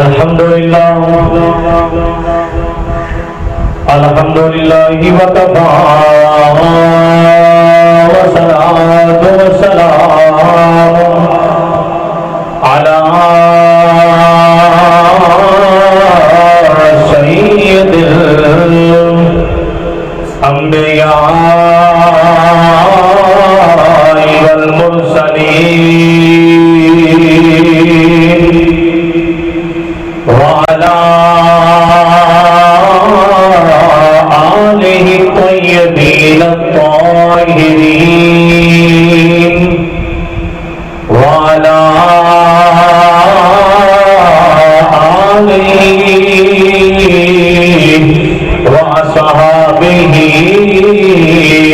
الحمدللہ وکفا والصلاة والسلام علی سید الانبیاء والمرسلین وعلى آلہ الطیبین الطاہرین وعلى آلہ وأصحابہ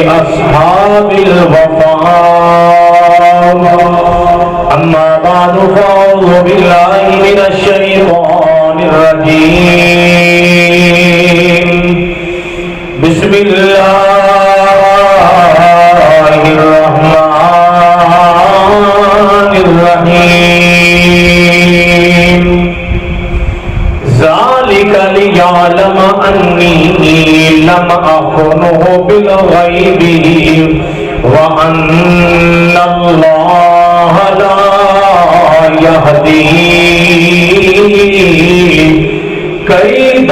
أصحاب الوفاء أما بعد فأعوذ بالله من الشيطان الرجيم بسم الله الرحمن الرحيم ذلك ليعلم أني لم أخنه بالغيب وأن الله لا يهدي كيد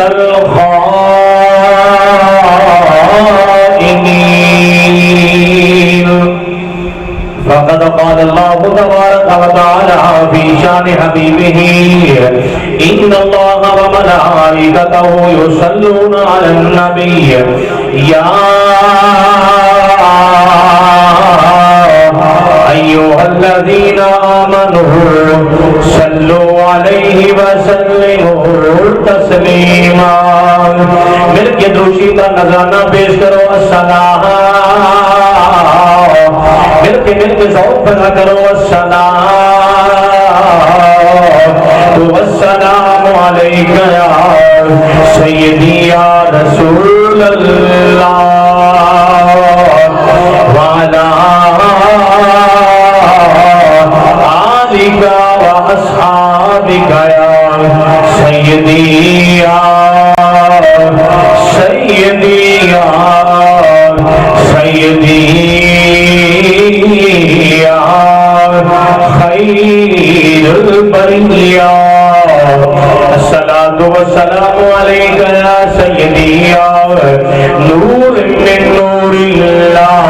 الخائنين فقد قال الله تبارك وتعالى في شان حبيبه إن الله وملائكته يصلون على النبي يا أيها الذين آمنوا صلوا عليه وسلموا تسليما مل کے دروشی کا نذرانہ پیش کرو السلام مل کے ذوق پیدا کرو السلام والسلام علیک یا سیدی یا رسول اللہ وعلی آلک واصحابک یا سیدی یا سیدی یا سیدی یا خیر البریہ الصلاة والسلام علیک یا سیدی یا نور من نور اللہ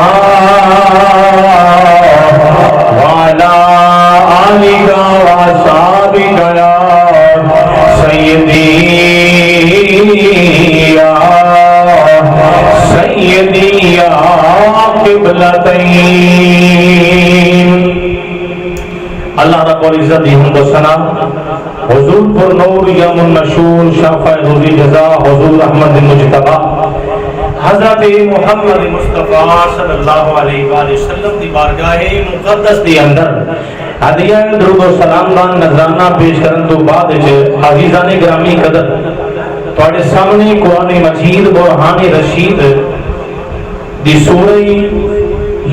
وعلی آلک واصحابک یا سیدی یا سیدی یا قبلتین اللہ رب العزت دی حمد و ثنا حضور پر نور یم النشور شافع روزی جزا حضور احمد مجتبی حضرت محمد مصطفیٰ صلی اللہ علیہ وآلہ وسلم دی بارگاہ مقدس دی اندر ہدیہ درود و سلام دان نذرانہ پیش کرن تو بعد عزیزان گرامی قدر تواڈے سامنے قرآن مجید برہان رشید دی سورہ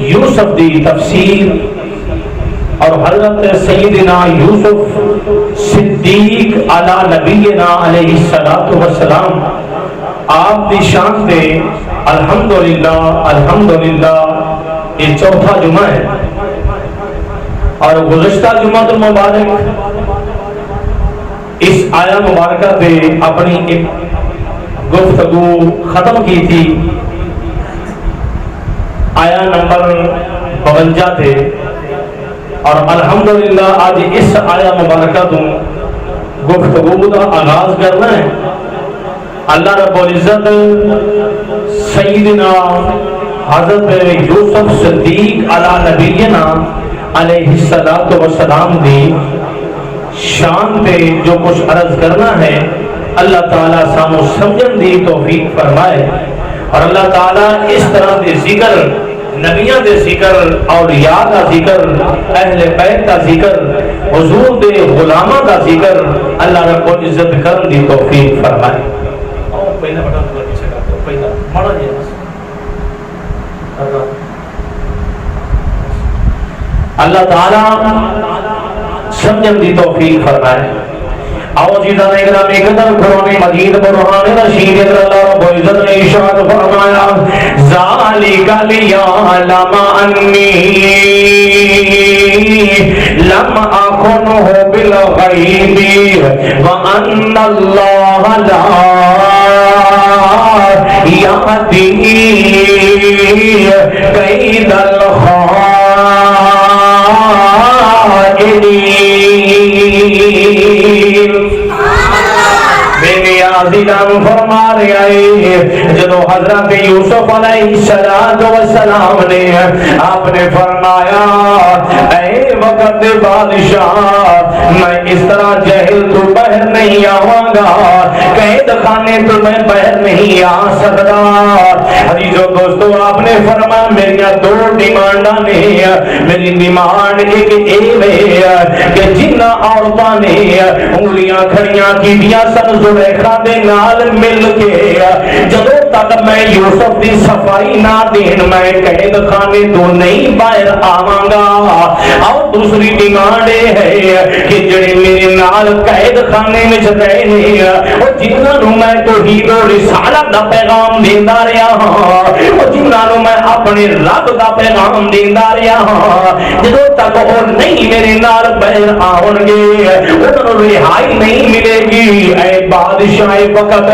یوسف دی تفسیر اور حضرت سیدنا یوسف صدیق علی نبینا علیہ السلام آپ دی شان دے الحمدللہ الحمدللہ یہ چوتھا جمعہ ہے اور گزشتہ جمعہ المبارک اس آیہ مبارکہ پہ اپنی ایک گفتگو ختم کی تھی آیہ نمبر 52 تھے اور الحمدللہ آج اس آیہ مبارکہ تو گفتگو کا آغاز کرنا ہے اللہ رب العزت سیدنا حضرت یوسف صدیق علی نبینا علیہ السلام دی شان پہ جو کچھ عرض کرنا ہے اللہ تعالیٰ سامو سمجھن دی توفیق فرمائے اور اللہ تعالیٰ اس طرح دے ذکر نبیاں دے ذکر اولیاء دا ذکر اہل بیت دا ذکر حضور دے غلامہ دا ذکر اللہ رب العزت کرن دی توفیق فرمائے پہلا بٹن پر پیچھے کرتے پہلا مڑا جی اللہ تعالیٰ سمجھن دی توفیق فرمائے عزیزان اکرامی قدر قرآن مجید برہان رشید اللہ رب العزت نے ارشاد فرمایا ذالک لیعلم انی لم اخنہ بالغیب وان اللہ لا یہدی کید الخائنین۔ عزیزان فرما رہے ہیں جدو حضرت یوسف علیہ السلام نے آپ نے فرمایا اے وقت بادشاہ میں اس طرح جہل تو باہر نہیں آواں گا، قید خانے تو میں باہر نہیں آ سکتا۔ عزیزو دوستو آپ نے فرمایا میری دو ڈیمانڈاں نے، میری ڈیمانڈ ایک ہے کہ جنہ عورتاں نے انگلیاں کھڑیاں کی دیا سن زلیخا دے نال مل کے جدوں تک میں یوسف دی صفائی نہ دین میں قید خانے تو نہیں باہر آواں گا۔ اور دوسری ڈیمانڈ ہے کہ جڑے میرے نال قید خانے وچ رہے نے او جنہاں نوں میں توحید و رسالت دا پیغام دیندا رہیا ہاں، او جنہاں نوں میں اپنے رب دا پیغام دیندا رہیا ہاں، جدوں تک او نہیں میرے نال باہر آون گے انہاں نوں رہائی نہیں ملے گی۔ اے بادشاہ وقت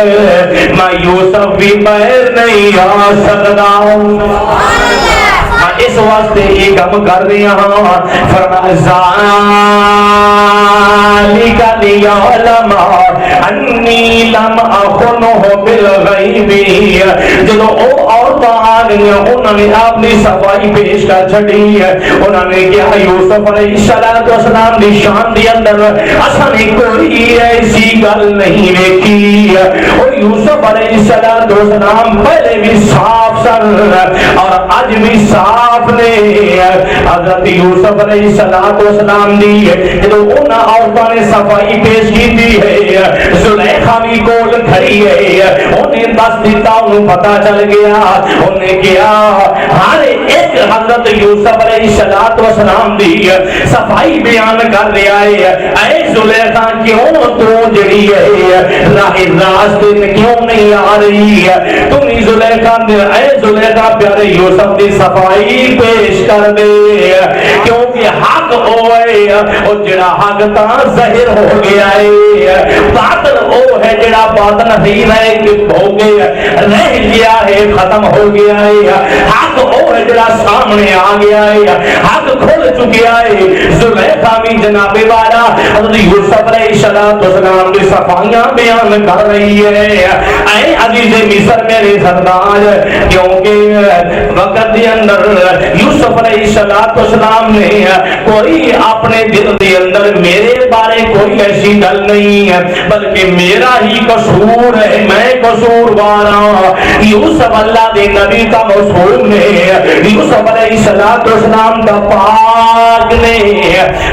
میں یوسف بھی باہر نہیں آ سکتا ہوں۔ اس واسطے یہ کام کر رہا ہوں فرمایا ذالک لیعلم انی لم اخنہ بالغیب۔ جدو او عورتاں آ گئی انہوں نے اپنی صفائی پیش کر چھڑی، انہوں نے کہا یوسف علیہ السلام دی شان دی اندر اساں نے کوئی ایسی گل نہیں دیکھی۔ اور یوسف علیہ السلام پہلے بھی صاف سن اور اج بھی صاف نے۔ حضرت یوسف علیہ السلام دی جدو انہاں عورتاں نے صفائی پیش کی ہے زلیخا بھی کول کھڑی ہے، انہیں دس دیتا انہوں پتا چل گیا، انہیں کیا ہر ایک حضرت یوسف علیہ السلام دی صفائی بیان کر رہا ہے۔ اے زلیخا کیوں تو جڑی ہے راہ راستے میں کیوں نہیں آ رہی ہے؟ تمہیں زلیخا اے زلیخا پیارے یوسف دی صفائی پیش کر دے، کیونکہ حق ہوئے اور جڑا حق تا ظاہر ہو گیا ہے، باطل او ہے جڑا باطل نہیں رہے کہ ہو گیا رہ گیا ہے ختم ہو گیا ہے، حق او ہے جڑا سامنے آ گیا ہے، حق کھل چکیا ہے۔ زلیخا بھی جناب والا حضرت یوسف علیہ السلام کی صفائیاں بیان کر رہی ہے۔ اے عزیز مصر میرے سردار کیونکہ وقت دے اندر یوسف علیہ السلام نے کوئی اپنے دل دے اندر میرے بارے کوئی ایسی گل نہیں ہے بلکہ میرا ہی قصور ہے، میں قصوروار ہوں۔ یوسف اللہ دے نبی کا معصوم نے، یوسف علیہ السلام کا پاک نے۔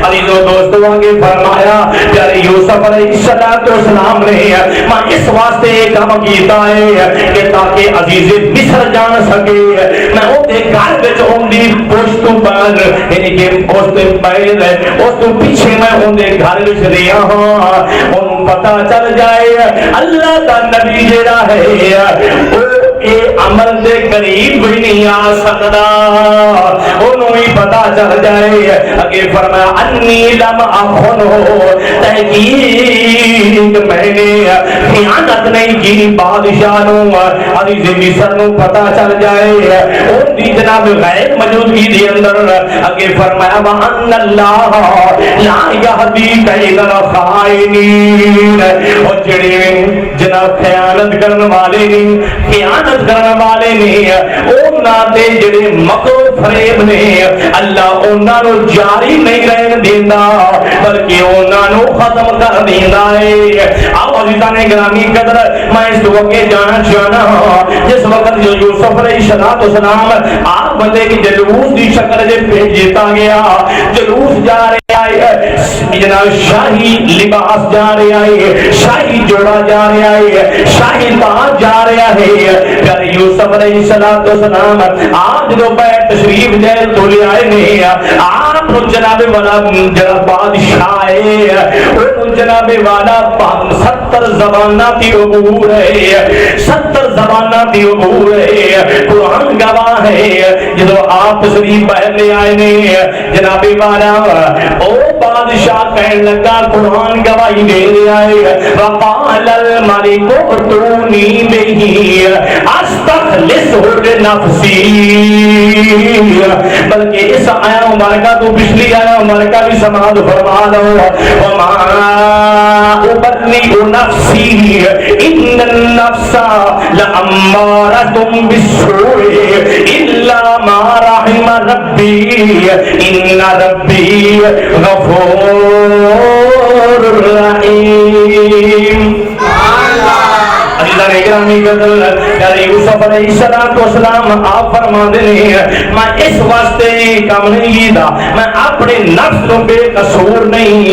عزیزو دوستو آگے فرمایا پیارے یوسف علیہ السلام نے میں اس واسطے کام کیتا ہے کہ تاکہ عزیز مصر جان سکے میں وہ دے گھر وچ ہوندی پشت پر یعنی کہ پشت پیر اس تو پیچھے میں ہوندے گھر وچ رہیا ہاں، انہوں پتہ چل جائے اللہ دا نبی جڑا ہے اے عمل دے قریب بھی نہیں آ سکتا، انہوں ہی پتہ چل جائے۔ اگے فرمایا انی لم اخنہ، تحقیق میں نے خیانت نہیں کی بادشاہ نو، عزیز مصر نو پتہ چل جائے ان دی جناب غیر موجودگی دی اندر۔ اگے فرمایا وان اللہ لا یہدی کید الخائنین، اور جڑے جناب خیانت کرنے والے نے، خیانت کرنے والے نے، انہاں دے جڑے مکر فریب نے اللہ انہاں نو جاری نہیں رہن دیندا بلکہ انہاں نو ختم کر دیندا ہے۔ آؤ عزیزان گرامی قدر میں اس وقت جانا چاہنا جس وقت یوسف علیہ السلام آپ بندے کی جلوس دی شکل سے بھیج دیتا گیا، جلوس جا رہا ہے جناب شاہی لباس جا رہا ہے، شاہی جوڑا جا رہا ہے، شاہی تاج جا رہا ہے۔ پیارے یوسف علیہ السلام آج جو بیٹھ شریف جائے تو لے آئے نے آپ جناب والا جناب بادشاہ ہے جناب والا 70 زبانہ دی عبور ہے 70 زبانہ دی عبور ہے قرآن گواہ ہے جدو آپ شریف باہر لے آئے نے جناب والا او بادشاہ کہنے لگا قرآن گواہی دے لے آئے وقال الملک اتونی بہی استخلصہ لنفسی بلکہ اس آیا مبارکہ تو پچھلی آیا مبارکہ بھی سماعت فرما لو وما ابرئ نفسی ان النفس لامارۃ بالسوء الا ما رحم ربی ان ربی غفور رحیم یوسف علیہ السلام آپ فرما دے میں اس واسطے کام نہیں کیتا میں اپنے نفس تو بے قصور نہیں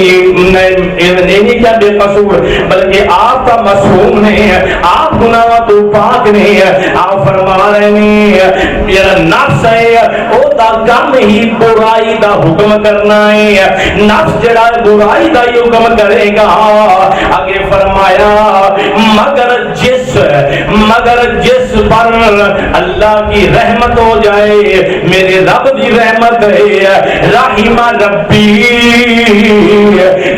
کیا بے قصور بلکہ آپ کا معصوم نہیں ہے آپ گناہ تو پاک نہیں ہے آپ فرما رہے ہیں میرا نفس ہے وہ دا کم ہی برائی دا حکم کرنا ہے نفس جڑا برائی دا ہی حکم کرے گا آگے فرمایا مگر جس پر اللہ کی رحمت ہو جائے میرے رب کی رحمت ہے رحیم ربی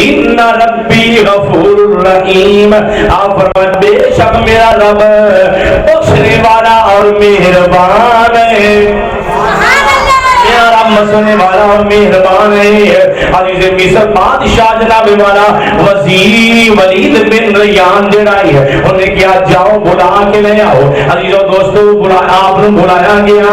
ان ربی غفور رحیم آپ فرمائیں بے شک میرا رب بخشنے والا اور مہربان ہے میرا رب مسنے والا اور مہربان ہے عزیز مصر بادشاہ جناب والا وزیر ولید بن ریان جڑائی ہے انہوں نے کیا جاؤ بلا کے لے آؤ عزیزو دوستو آپ نے بلایا گیا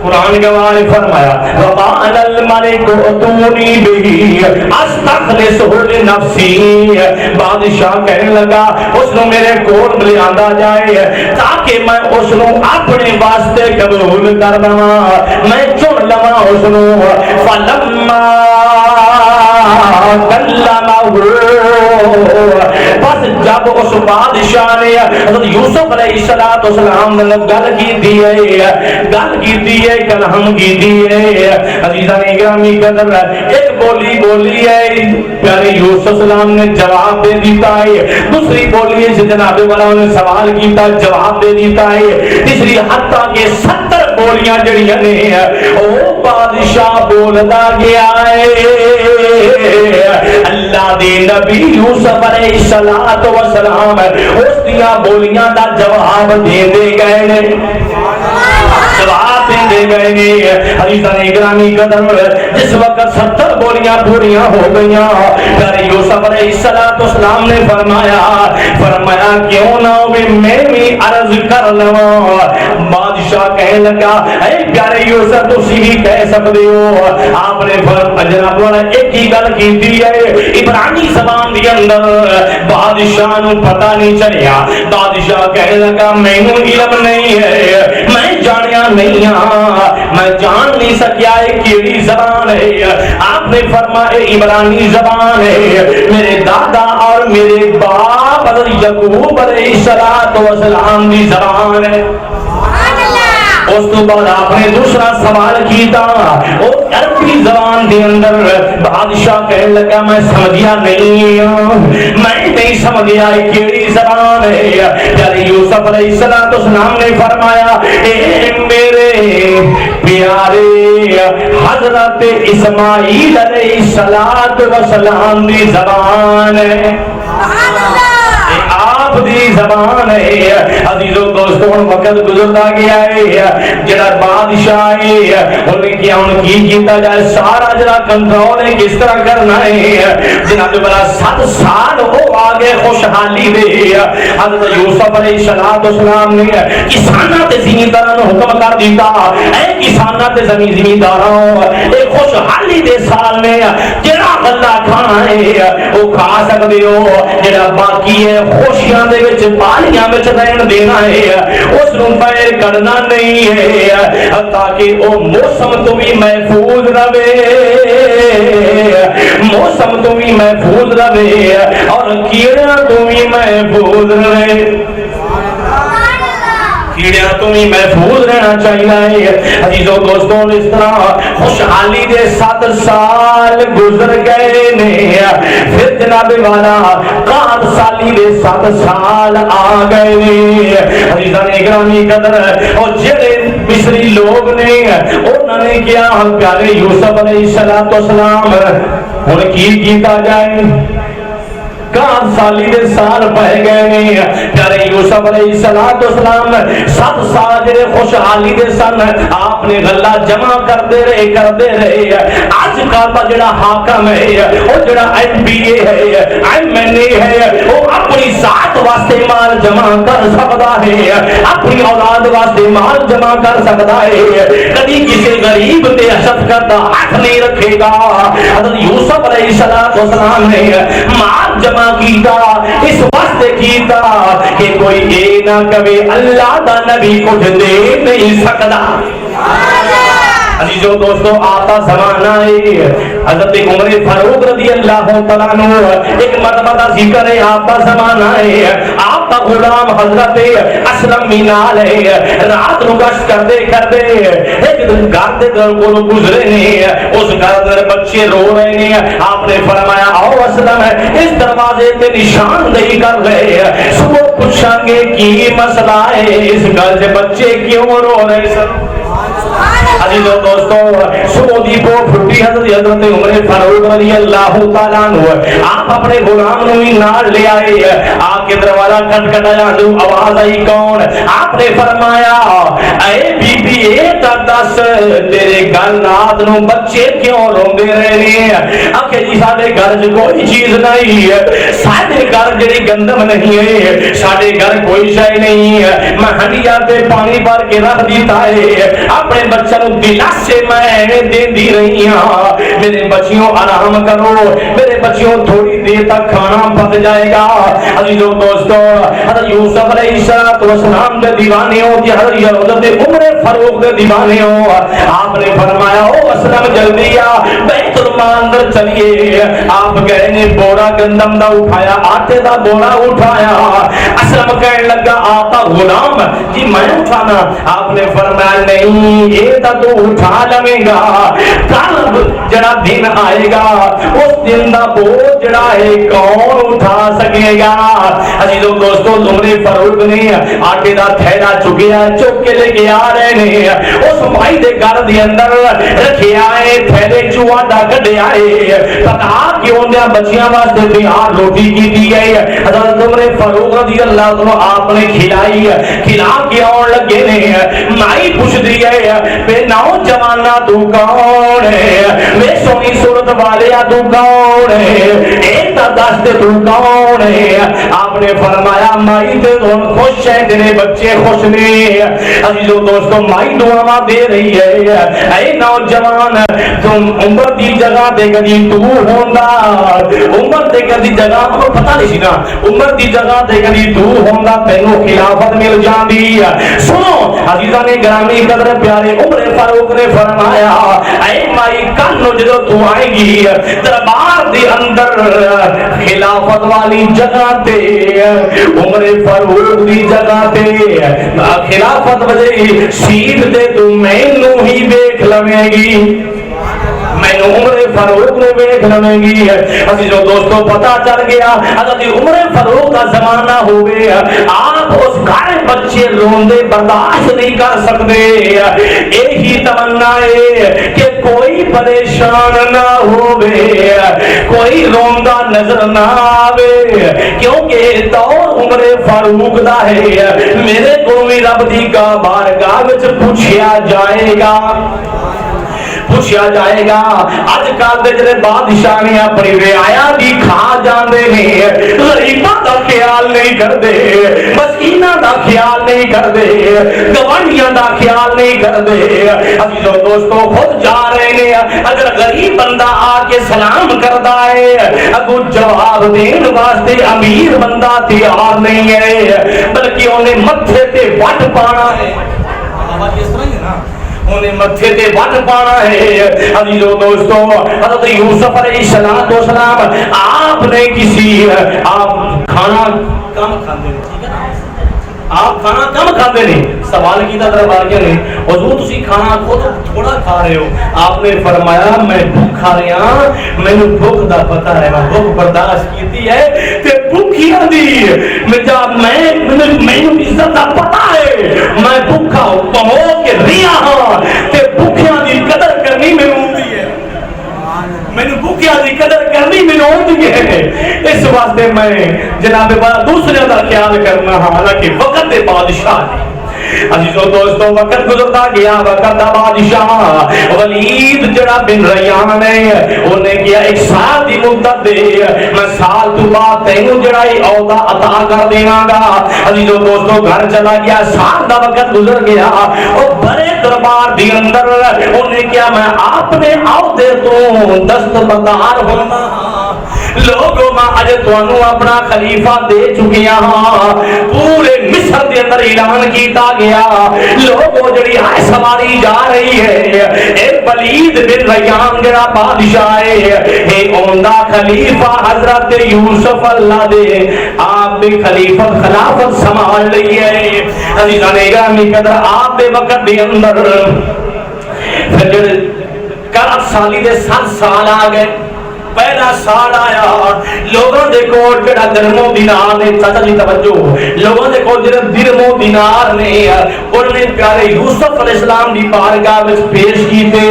قرآن گواہ فرمایا وقال الملک اتونی بہی استخلصہ لنفسی بادشاہ کہنے لگا اس نے میرے کول لے آندا جائے تاکہ میں اس نے اپنے واسطے قبول کر لواں میں چن لواں اس نے فلما کلمہ بس جب اس بادشاہ نے حضرت یوسف علیہ السلام نے گل کی دیئے کلام کی دیئے عزیزہ نے گرامی قدر ایک بولی ہے پیارے یوسف السلام نے جواب دے دیتا ہے دوسری بولی ہے جناب والا نے سوال کیتا جواب دے دیتا ہے تیسری حتیٰ کہ 70 بولیاں جڑیاں نے او بادشاہ بولدا گیا ہے اللہ دے نبی یوسف علیہ السلام اس دیا بولیاں دا جواب دے گئے جواب دے گئے حدیثہ نے گرامی قدر جس وقت 70 بولیاں پوریاں ہو گئیاں پھر یوسف علیہ السلام نے فرمایا کیوں نہ میں بھی عرض کر لواں بادشاہ کہنے لگا اے پیارے یوسف تسی ہی کہہ سکتے ہو آپ نے جناب والا ایک ہی گل کیتی ہے عبرانی زبان کے اندر بادشاہ نو پتہ نہیں چلیا بادشاہ کہنے لگا مینوں علم نہیں ہے میں جانیا نہیں میں جان نہیں سکیا ہے کیڑی زبان ہے آپ نے فرمایا عبرانی زبان ہے میرے دادا اور میرے باپ حضرت یعقوب علیہ السلام کی زبان ہے اس تو بعد آپ نے دوسرا سوال کیتا وہ عربی زبان دے اندر بادشاہ کہنے لگا میں سمجھیا نہیں سمجھیا کیڑی زبان ہے پیارے یوسف علیہ السلام نے فرمایا اے میرے پیارے حضرت اسماعیل علیہ السلام دی زبان ہے آپ دی زبان ہے عزیزو دوستوں وقت گزرتا گیا ہے جڑا بادشاہ ہے انہوں نے کیا ان کی کیتا جائے سارا جڑا کنٹرول ہے کس طرح کرنا ہے جناب بڑا 7 سال ہو آگے خوشحالی دے حضرت یوسف علیہ السلام نے کسانہ تے زمینداروں نے حکم کر دیتا اے کسانہ تے زمینداروں اے خوشحالی دے سال میں جڑا غلہ کھانا ہے وہ کھا سکتے ہو جڑا باقی ہے خوشیاں دے وچ پالیاں وچ رہن دینا ہے اس نوں باہر کرنا نہیں ہے تاکہ وہ موسم تو بھی محفوظ رہے اور کیڑا تو بھی محفوظ رہے کیڑیاں تو بھی محفوظ رہنا چاہیے. عزیزو دوستوں اس طرح خوشحالی دے 7 سال گزر گئے نے. پھر جناب والا 61 سالی دے 7 سال آ گئے نے. عزیزان اکرامی قدر اور جڑے مصری لوگ نے انہوں نے کیا پیارے یوسف علیہ السلام ہن کی کیتا جائے. 61 سالی دے سال پہ گئے نے. پیارے یوسف علیہ السلام 7 سال جڑے خوشحالی دے سن آپ نے غلہ جمع کرتے رہے. اج کا جڑا حاکم ہے وہ جڑا MBA ہے MNA ہے وہ اپنی ذات واسطے مال جمع کر سکتا ہے, اپنی اولاد واسطے مال جمع کر سکتا ہے, کبھی کسی غریب تے شفقت کا ہاتھ نہیں رکھے گا. حضرت یوسف علیہ السلام نے مال جمع کیتا اس واسطے کیتا کہ کوئی اے نہ کہے اللہ دا نبی کچھ دے نہیں سکتا. عزیزو دوستو آتا زمانہ ہے حضرت عمر فاروق رضی اللہ تعالیٰ عنہ ایک مرتبہ دا ذکر ہے. آتا زمانہ ہے آپ کا غلام حضرت اسلم مینال ہے. رات نو گشت کرتے ایک دن گھر دے کو گزرے نے. اس گھر دے بچے رو رہے ہیں. آپ نے فرمایا آؤ اسلم اس دروازے تے نشاندہی کر رہے. صبح پوچھیں گے کی مسئلہ ہے, اس گھر سے بچے کیوں رو رہے سن. عزیزو دوستو صبح دی پو پھٹی حضرت عمر فاروق رضی اللہ تعالیٰ عنہ آپ اپنے غلام نو نال لے آئے. آپ کے دروازہ کھٹکھٹایا تو آواز آئی کون. آپ نے فرمایا اے بی بی اے دس تیرے گھر رات نو بچے کیوں روندے رہے ہیں. آکھے جی ساڈے گھر چ کوئی چیز نہیں ہے, ساڈے گھر جڑی گندم نہیں ہے, ساڈے گھر کوئی شے نہیں ہے. میں ہنڈیا تے پانی بھر کے رکھ دیتا ہے, اپنے بچوں دلاسے میں دے دی رہی ہاں. میرے بچیوں آرام کرو, میرے بچیوں تھوڑی دیر تک کھانا پک جائے گا. عزیزو دوستو حضرت یوسف علیہ السلام دے دیوانے ہو کہ حضرت عمر فاروق دے دیوانے ہو. آپ نے فرمایا او اسلم جلدی آ بیت المال اندر چلیے. آپ گئے نے بوڑا گندم دا اٹھایا, آٹے دا بوڑا اٹھایا. اسلم کہنے لگا آقا غلام جی میں اٹھانا. آپ نے فرمایا نہیں یہ تو اٹھا لویں گا, کل جڑا دن آئے گا اس دن دا بوجھ جڑا ہے کون اٹھا سکے گا. عزیزو دوستو عمر فاروق نے آٹے دا تھیلا چکیا چک کے لے کے آ رہے نے. اس بھائی دے گھر دے اندر رکھے آئے تھیلے چ آٹا کڈے آئے. پکا کے اوندا بچیاں واسطے تیار روٹی کیتی گئی. حضرت عمر فاروق رضی اللہ عنہ آپ نے کھلائی, کھلا کے آن لگے نے. مائی پوچھ دی ہے بے نوجوانہ تو کون ہے, بے سونی صورت والے تو کون ہے, ایک دستے تو کون ہے. آپ نے فرمایا مائی تے تو خوش ہے, تیرے بچے خوش نے. عزیزو دوستو مائی دعا دے رہی ہے اے نوجوان تم عمر دی جگہ تے کدی تو ہوندا, عمر تے کدی جگہ کو پتہ نہیں سی نا, عمر دی جگہ تے کدی تو ہوندا تینوں خلافت مل جاندی. سنو عزیزان گرامی قدر پیارے عمر فاروق نے فرمایا اے مائی کل نو جدو تو آئے گی دربار دے اندر خلافت والی جگہ تے عمر فاروق دی جگہ تے خلافت وجے گی سیٹ تے تو مینوں ہی دیکھ لویں گی, میں عمر فاروق نے دیکھ لویں گی. عزیزو دوستو پتہ چل گیا حضرت عمر فاروق کا زمانہ ہو گیا. آپ اس گھر بچے روندے برداشت نہیں کر سکتے. یہی تمنا ہے کہ کوئی پریشان نہ ہوئے, کوئی روندا نظر نہ آوے, کیونکہ دور عمر فاروق دا ہے. میرے کو بھی رب دی کا بارگاہ وچ پوچھیا جائے گا, پوچھا جائے گا. اج کل دے جڑے بادشاہ نے اپنی رعایا دی کھا جاندے نے, غریباں دا خیال نہیں کردے, مسکیناں دا خیال نہیں کردے, گوانڈیاں دا خیال نہیں کردے. عزیزو دوستو خود جا رہے نے, اگر غریب بندہ آ کے سلام کردا ہے اگوں جواب دین واسطے امیر بندہ تیار نہیں ہے, بلکہ انہیں متھے تے وٹ پانا ہے. آواز اس طرح ہی ہے نا, انہیں متھے تے وٹ پانا ہے. عزیزو دوستو حضرت یوسف علیہ السلام آپ نے کسی آپ کھانا کم کھاندے, آپ کھانا کم کھاتے نہیں. سوال کیا طرف آ گیا نے حضور تسی کھانا خود تھوڑا کھا رہے ہو. آپ نے فرمایا میں بھوک کھا رہا, مینوں بھوک دا پتہ ہے, میں بھوک برداشت کیتی ہے تے بھوکیاں دی مینوں عزت دا پتہ ہے, میں بھوکا ہو کے رہیا ہاں تے بھوکیاں دی قدر کرنی مینوں آندی ہے, مینوں بھوکیاں دی قدر کرنی مینوں آندی ہے. اس واسطے میں جناب والا دوسرے دا خیال کرنا ہاں, حالانکہ وقت دے بادشاہ عزیزو دوستو وقت گزرتا گیا. وقت دا بادشاہ ولید جڑا بن ریان ہے انہیں کیا 1 سال دی مدت دے, میں سال تو بعد تینوں جڑا عہدہ عطا کر دیواں گا. عزیزو دوستو گھر چلا گیا, سال دا وقت گزر گیا, اور بڑے دربار دی اندر انہیں کیا میں اپنے عہدے تو دستبردار ہونا لوگوں میں اج تانوں اپنا خلیفہ دے چکیا ہاں. پورے مصر دے اندر اعلان کیتا گیا لوگوں جڑی ہے سواری جا رہی ہے اے ولید بن ریان جڑا بادشاہ ہے اے اوندا خلیفہ حضرت یوسف اللہ دے آپ بھی خلافت سنبھال رہی ہے. عزیزان گرامی قدر آپ دے وقت دے اندر پھر کرب سالی دے 7 سال آ گئے. پہلا سال آیا لوگوں دے کول جڑا درم و دینار نے, چاچا جی توجہ, لوگوں دے کول جڑا درم و دینار نے انہیں پیارے یوسف علیہ السلام دی بارگاہ وچ پیش کیتے.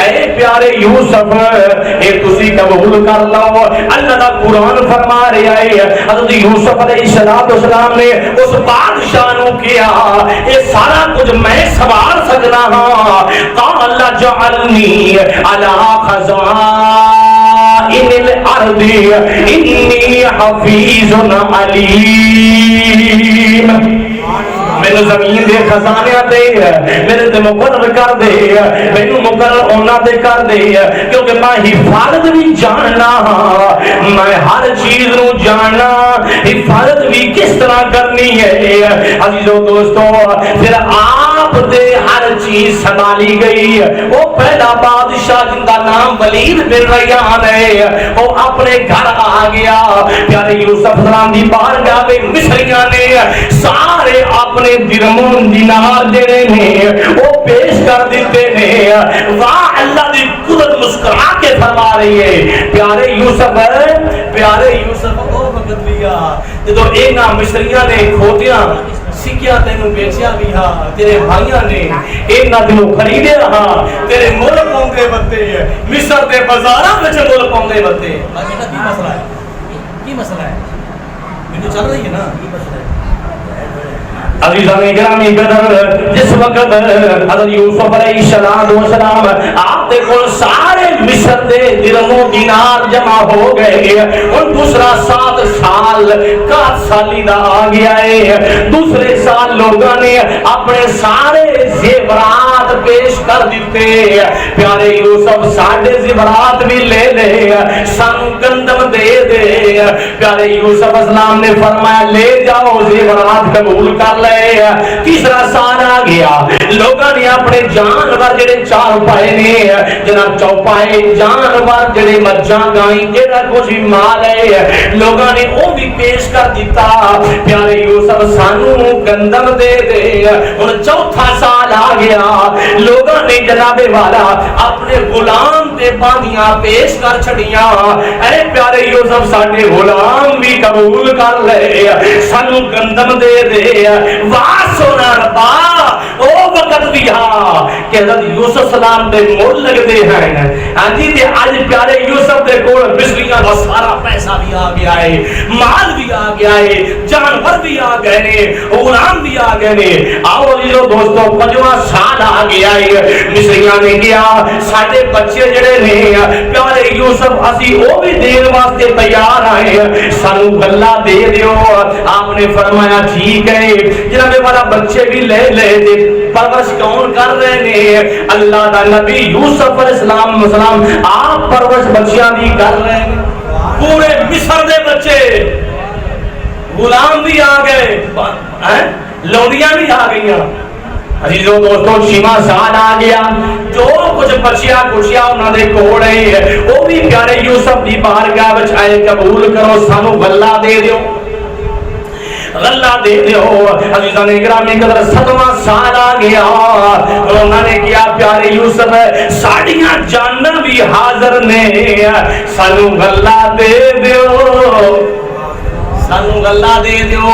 اے پیارے یوسف اے تسی قبول کر لو. اللہ دا قرآن فرما رہا ہے حضرت یوسف علیہ السلام نے اس بادشاہ نو کیا اے سارا کچھ میں سنبھال سکنا ہاں. قال جعلنی علی خزائن الارض انی حفیظ علیم. میرے زمین دے خزانے دے میرے تے مقرر کر دے, مینوں مقرر ہونا دے کر دے, کیونکہ میں حفاظت بھی جاننا ہاں, میں ہر چیز نو جاننا, حفاظت بھی کس طرح کرنی ہے. عزیزو دوستو پھر آپ دے ہر چیز سنبھالی گئی. وہ پہلا بادشاہ جن کا نام ولید بن ریان ہے وہ اپنے گھر آ گیا. پیارے یوسف سلام دی بارگاہ میں مصریاں نے سارے اپنے درہم دینار جڑے نے وہ پیش کر دیتے نے. واہ اللہ دی قدرت مسکرا کے فرما رہی ہے پیارے یوسف او وقت لیا جدو اینا مصریاں نے کھوتیاں سکیا تینوں بیچیا بھی ہاں, تیرے بھائیاں نے اینا تینوں خریدے رہا, تیرے مول پاؤندے بتے مصر دے بازاراں وچ مول پاؤندے بتے. بیٹا کی مسئلہ ہے, کی مسئلہ ہے, مینوں چل رہی ہے نا, کی مسئلہ ہے. عزیزان گرامی قدر جس وقت حضرت یوسف علیہ السلام آپ دے کول سارے مصر دے درہم و دینار جمع ہو گئے, اور دوسرا 7 سال کا سالی دا آ گیا ہے. دوسرے سال لوگوں نے اپنے سارے زیورات پیش کر دیتے. پیارے یوسف ساڑھے زیورات بھی لے لے, سانو گندم دے دے. پیارے یوسف اسلام نے فرمایا لے جاؤ زیورات قبول کر لے. تیسرا سال آ گیا, لوگوں نے اپنے جانور جڑے چار پائے نے جناب چوپائے جانور جڑے مجھاں گائیں جڑا کچھ مال ہے لوگوں نے وہ بھی پیش کر دیتا. پیارے یوسف سانو گندم دے دے. ہن چوتھا سال آ گیا, لوگوں نے جناب والا اپنے غلام تے باندیاں پیش کر چھڑیاں. اے پیارے یوسف ساڈے غلام بھی قبول کر لے, سانو گندم دے دے. واہ سونا ربا او وقت بھی ہاں کہ حضرت یوسف سلام دے مول لگتے ہیں. ہاں جی تے اج پیارے یوسف دے کول مصریاں دا سارا پیسہ بھی آ گیا ہے, مال بھی آ گیا ہے, جانور بھی آ گئے نے, غلام بھی آ گئے نے. آؤ جیو دوستو 5واں سال آ گیا ہے. مصریاں نے کیا ساڈے بچے جڑے نے پیارے یوسف اسی او بھی دین واسطے تیار آئے, سانو گلا دے دیو. آپ نے فرمایا ٹھیک ہے. جناب والا بچے بھی لے لے دے. پرورش کون کر رہے نے؟ اللہ دا نبی یوسف علیہ السلام آپ پرورش بچیاں دی کر رہے ہیں. پورے مصر دے بچے, غلام بھی آ گئے, لونڈیاں بھی آ گئیاں. عزیزو دوستو 6واں سال آ گیا. جو کچھ بچیاں کچھیاں انہوں نے کول ہے وہ بھی پیارے یوسف دی بارگاہ وچ آئے, قبول کرو سانو غلہ دے دیو. غلہ دے دیو. عزیزان گرامی قدر 7واں سال آ گیا. انہوں نے کیا پیارے یوسف ساڑیاں جاننا بھی حاضر نے, سانو غلہ دے دیو, سانو غلہ دے دیو.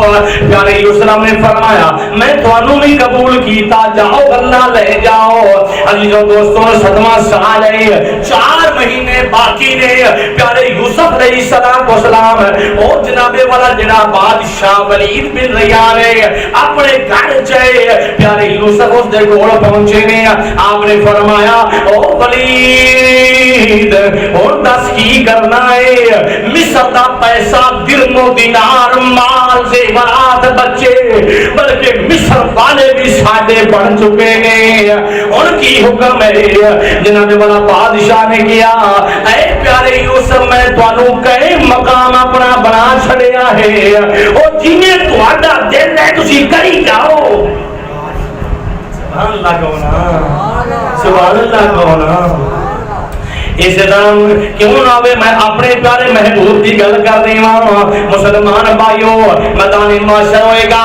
پیارے یوسف نے فرمایا میں تانوں بھی قبول کیتا, جاؤ غلہ لے جاؤ. عزیزو دوستو 7واں سال ہے, 4 مہینے باقی نے. پیارے یوسف علیہ السلام اور جناب والا جڑا بادشاہ ولید بن ریان اپنے گھر جائے. پیارے یوسف اس دے کول پہنچے نے. آپ نے فرمایا او ولید اور دس کی کرنا ہے؟ مصر دا پیسہ درم و دینار مال زیورات بچے, بلکہ مصر والے بھی سادے بن چکے ہیں. ان کی حکم ہے. جناب والا بادشاہ نے کیا اے پیارے یوسف میں تانوں کئی مقام اپنا بنا چھڑیا ہے, او جنہیں تہاڈا دل ہے تسی کری جاؤ. سبحان اللہ کہو نا, سبحان اللہ کہو نا. اس دم کیوں نہ ہوئے میں اپنے پیارے محبوب کی گل کر رہی ہوں. مسلمان بھائیو میدان معاشر ہوئے گا,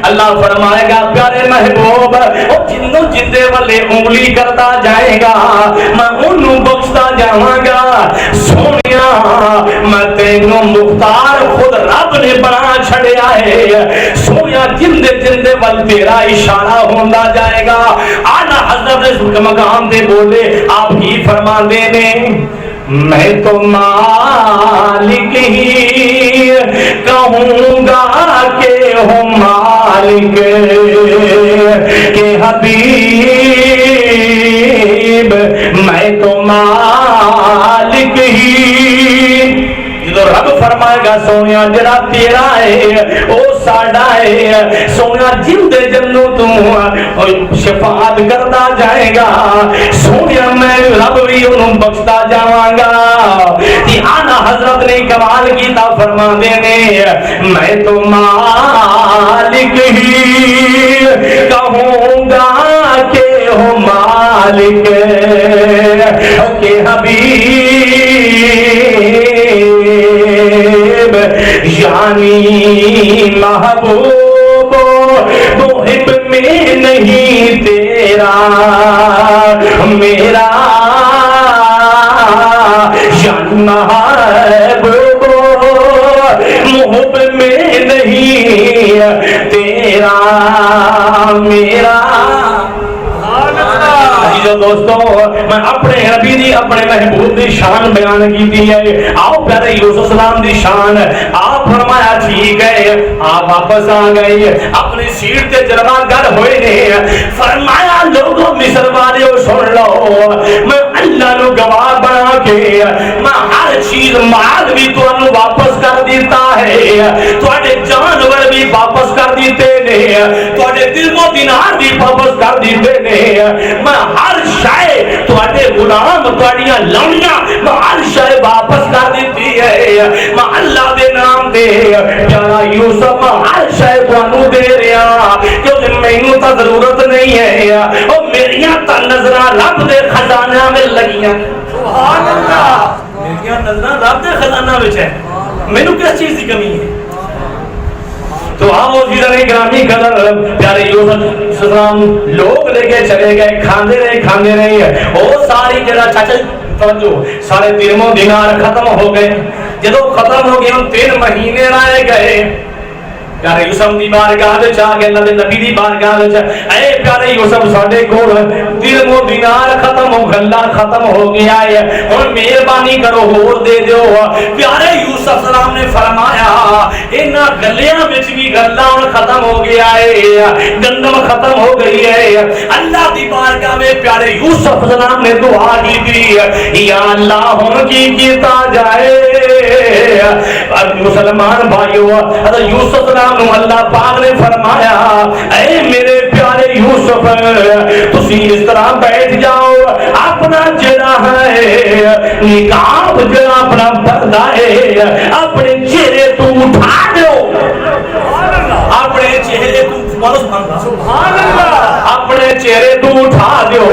اللہ فرمائے گا پیارے محبوب وہ جنوں جندے والے انگلی کرتا جائے گا میں انہوں بخشتا جاواں گا. سونیا میں تینوں مختار خود رب نے بنا چھڑیا ہے. سونیا جندے جندے وال تیرا اشارہ ہوندا جائے گا. آنا حضرت اس مقام دے بولے آپ ہی فرما دے نے میں تو مالک ہی کہوں گا کہ ہوں مالک کے حبیب, میں تو مالک ہی. جو رب فرمائے گا سونیا جڑا تیرا ہے او ساڈا ہے. سونیا جندے جنوں تو شفاعت کرتا جائے گا. سونیا میں رب بھی انہوں بخشتا جاواں گا. آنا حضرت نے کمال کیتا فرما دینے میں تو مالک ہی کہوں گا کہ ہوں مالک کے حبیب, یعنی محبوب محب میں نہیں تیرا میرا, یعنی محبوب محب میں نہیں تیرا میرا. دوستو میں اپنے نبی دی اپنے محبوب دی شان بیان کی دی ہے. آؤ پیارے یوسف السلام دی شان. آپ فرمایا ٹھیک ہے, آپ واپس آ گئے اپنی سیٹ تے جلوہ گر ہوئے نے. فرمایا لوگوں مصر والے سن لو میں اللہ نو گواہ بنا کے میں ہر چیز مال بھی تانوں واپس کر دیتا ہے, تواڈے جانور بھی واپس کر دیتے نے, تواڈے درم و دینار بھی واپس کر دیتے نے. میں ہر شے تواڈے غلام تواڈیاں لونیاں میں ہر شے واپس کر دیتی ہے. میں اللہ دے نام دے پیارا یوسف میں ہر شے تانوں دے رہا کیونکہ مینوں تا ضرورت نہیں ہے, او میریاں تا نظراں رب دے خزانہ میں لگیاں. سبحان اللہ, میریاں نظراں رب دے خزانہ وچ ہے, مینوں کس چیز دی کمی ہے. تو آؤ جیسے گرامی قدر پیارے یوسف السلام لوگ لے کے چلے گئے, کھاندے رہے وہ ساری جڑا چاچا توجہ سارے درم و دینار ختم ہو گئے. جدو ختم ہو گئے 3 مہینے رہ گئے. پیارے یوسف دی بارگاہ وچ آ گئے, اللہ دے نبی دی بارگاہ وچ اے پیارے یوسف ساڈے کول درم و دینار ختم ہو, غلہ ختم ہو گیا ہے, ہن مہربانی کرو ہور دے دیو. پیارے یوسف سلام نے فرمایا انہاں گلیاں وچ بھی غلہ ہن ختم ہو گیا ہے, گندم ختم ہو گئی ہے. اللہ دی بارگاہ میں پیارے یوسف سلام نے دعا کی تھی یا اللہ ہن کی کیتا جائے. مسلمان بھائیو حضرت یوسف نو اللہ پاک نے فرمایا اے میرے پیارے یوسف تسی اس طرح بیٹھ جاؤ, اپنا جڑا ہے نقاب جڑا اپنا پردہ ہے اپنے چہرے تو اٹھا دو, اپنے چہرے تو سبحان اللہ اپنے چہرے تو اٹھا دیو.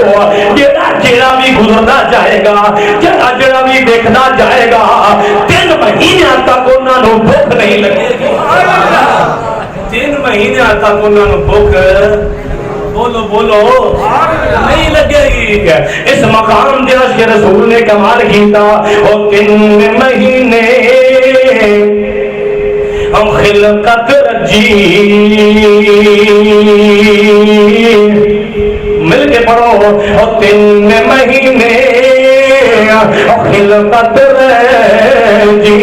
جڑا بھی گزرتا جائے گا, جڑا بھی دیکھنا جائے گا 3 مہینے تک انہاں نو بھوک نہیں لگے گی. 3 مہینے تک انہوں نے بھوک بولو بولو نہیں لگے گی. اس مقام دے عشق رسول نے کمال کیتا. اور 3 مہینے ہم خلقت رجی مل کے پڑھو. اور 3 مہینے خلقت رجی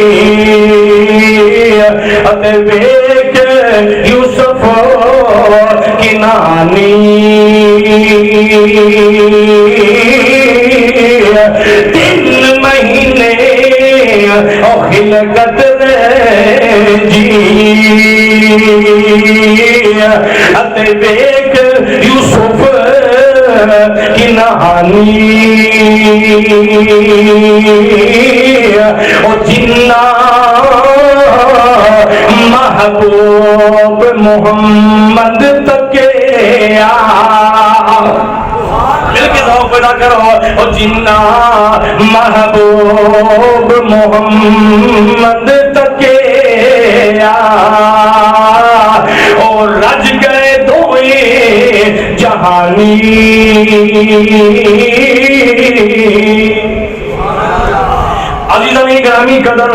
اتے ویک یوسف کی نانی 3 مہینے خلقت رجی اتے ویک یوسف کی نانی. او جنہ محبوب محمد تک مل کے ذوق پیدا کرو. او جنہ محبوب محمد تک اور رج گئے دوئے جہانی. عزیزاں گرامی قدر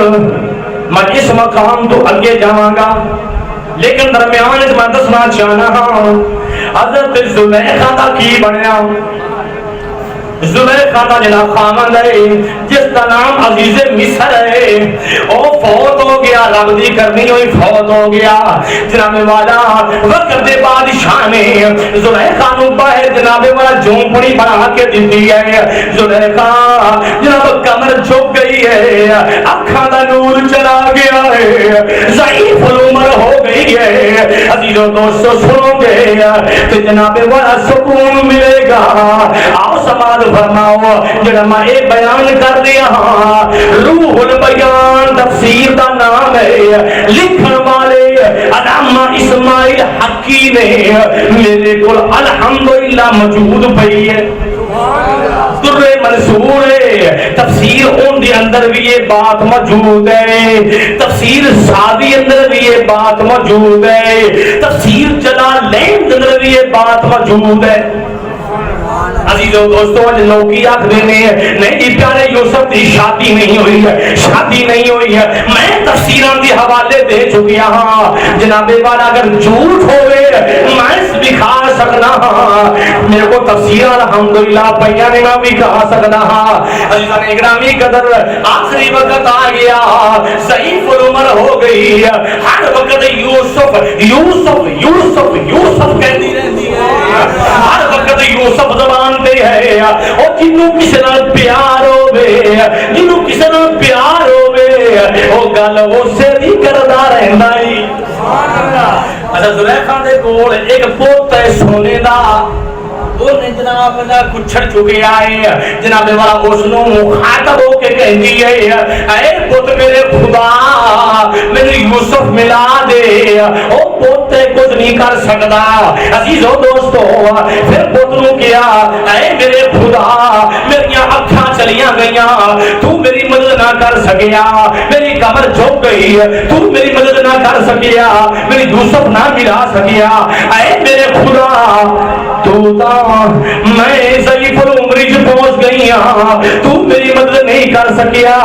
میں اس مقام تو اگے جاواں گا لیکن درمیان میں دسنا چاہنا ہاں حضرت زلیخا دا کی بنیا. زلیخا دا جنا خامند ہے جس کا نام عزیز مصر ہے وہ فوت ہو گیا. رب دی کرنی ہوئی فوت ہو گیا. جناب والا وقت دے بادشاہ نے زلیخا نو باہر جناب والا جھونپڑی بنا کے دیتی ہے. زلیخا جناب کمر جھک گئی ہے, اکھاں دا نور چلا گیا ہے, ضعیف العمر ہو گئی ہے. عزیزو دوستو سنو گے تو جناب والا سکون ملے گا. آؤ سماعت فرماؤ جڑا میں اے بیان کر دیا ہاں روح البیان تفسیر دا نام ہے. لکھن والے علامہ اسماعیل حقی نے میرے کو الحمدللہ موجود پئی ہے. در منصور ہے تفسیر ان دی اندر بھی یہ بات موجود ہے. تفسیر سادی اندر بھی یہ بات موجود ہے. تفسیر جلالین اندر بھی یہ بات موجود ہے. عزیزو دوستو آج لوگی آکھ دینے نہیں جی پیارے یوسف دی شادی نہیں ہوئی ہے, شادی نہیں ہوئی ہے. میں تفسیران دی حوالے دے چکیا ہاں. جناب والا اگر جھوٹ ہوئے میں بھی کھا سکنا ہاں. میرے کو تفسیر الحمدللہ پیانے میں بھی کہا سکنا ہاں. عزیزان اکرامی قدر آخری وقت آ گیا, ضعیف العمر ہو گئی. ہر وقت یوسف یوسف یوسف یوسف کہتی رہتی ہے. ہر وقت یوسف زبان دے ہے. اور جنوں کسی نال پیار ہوئے, جنوں کسی نال پیار ہوئے وہ گل اسے دی کردا رہندا ہے. اچھا زلیخا دے کول ایک پوت ہے سونے دا. وہ نے جناب دا کچھڑ چکے آئے. جناب والا اس نو مخاطب ہو کے کہندی ہے اے پوت میرے خدا میرے یوسف ملا دے. او پوت کچھ نہیں کر سکدا. عزیزو دوستو پھر پوت نو کیا اے میرے خدا میری اکھاں چلیاں گئیاں, تو میری مدد نہ کر سکیا. میری کمر جھک گئی, تو میری مدد نہ کر سکیا. میری یوسف نہ ملا سکیا. اے میرے خدا تو میں ضعیف العمر پہنچ گئی ہاں, تو میری مدد نہیں کر سکیا.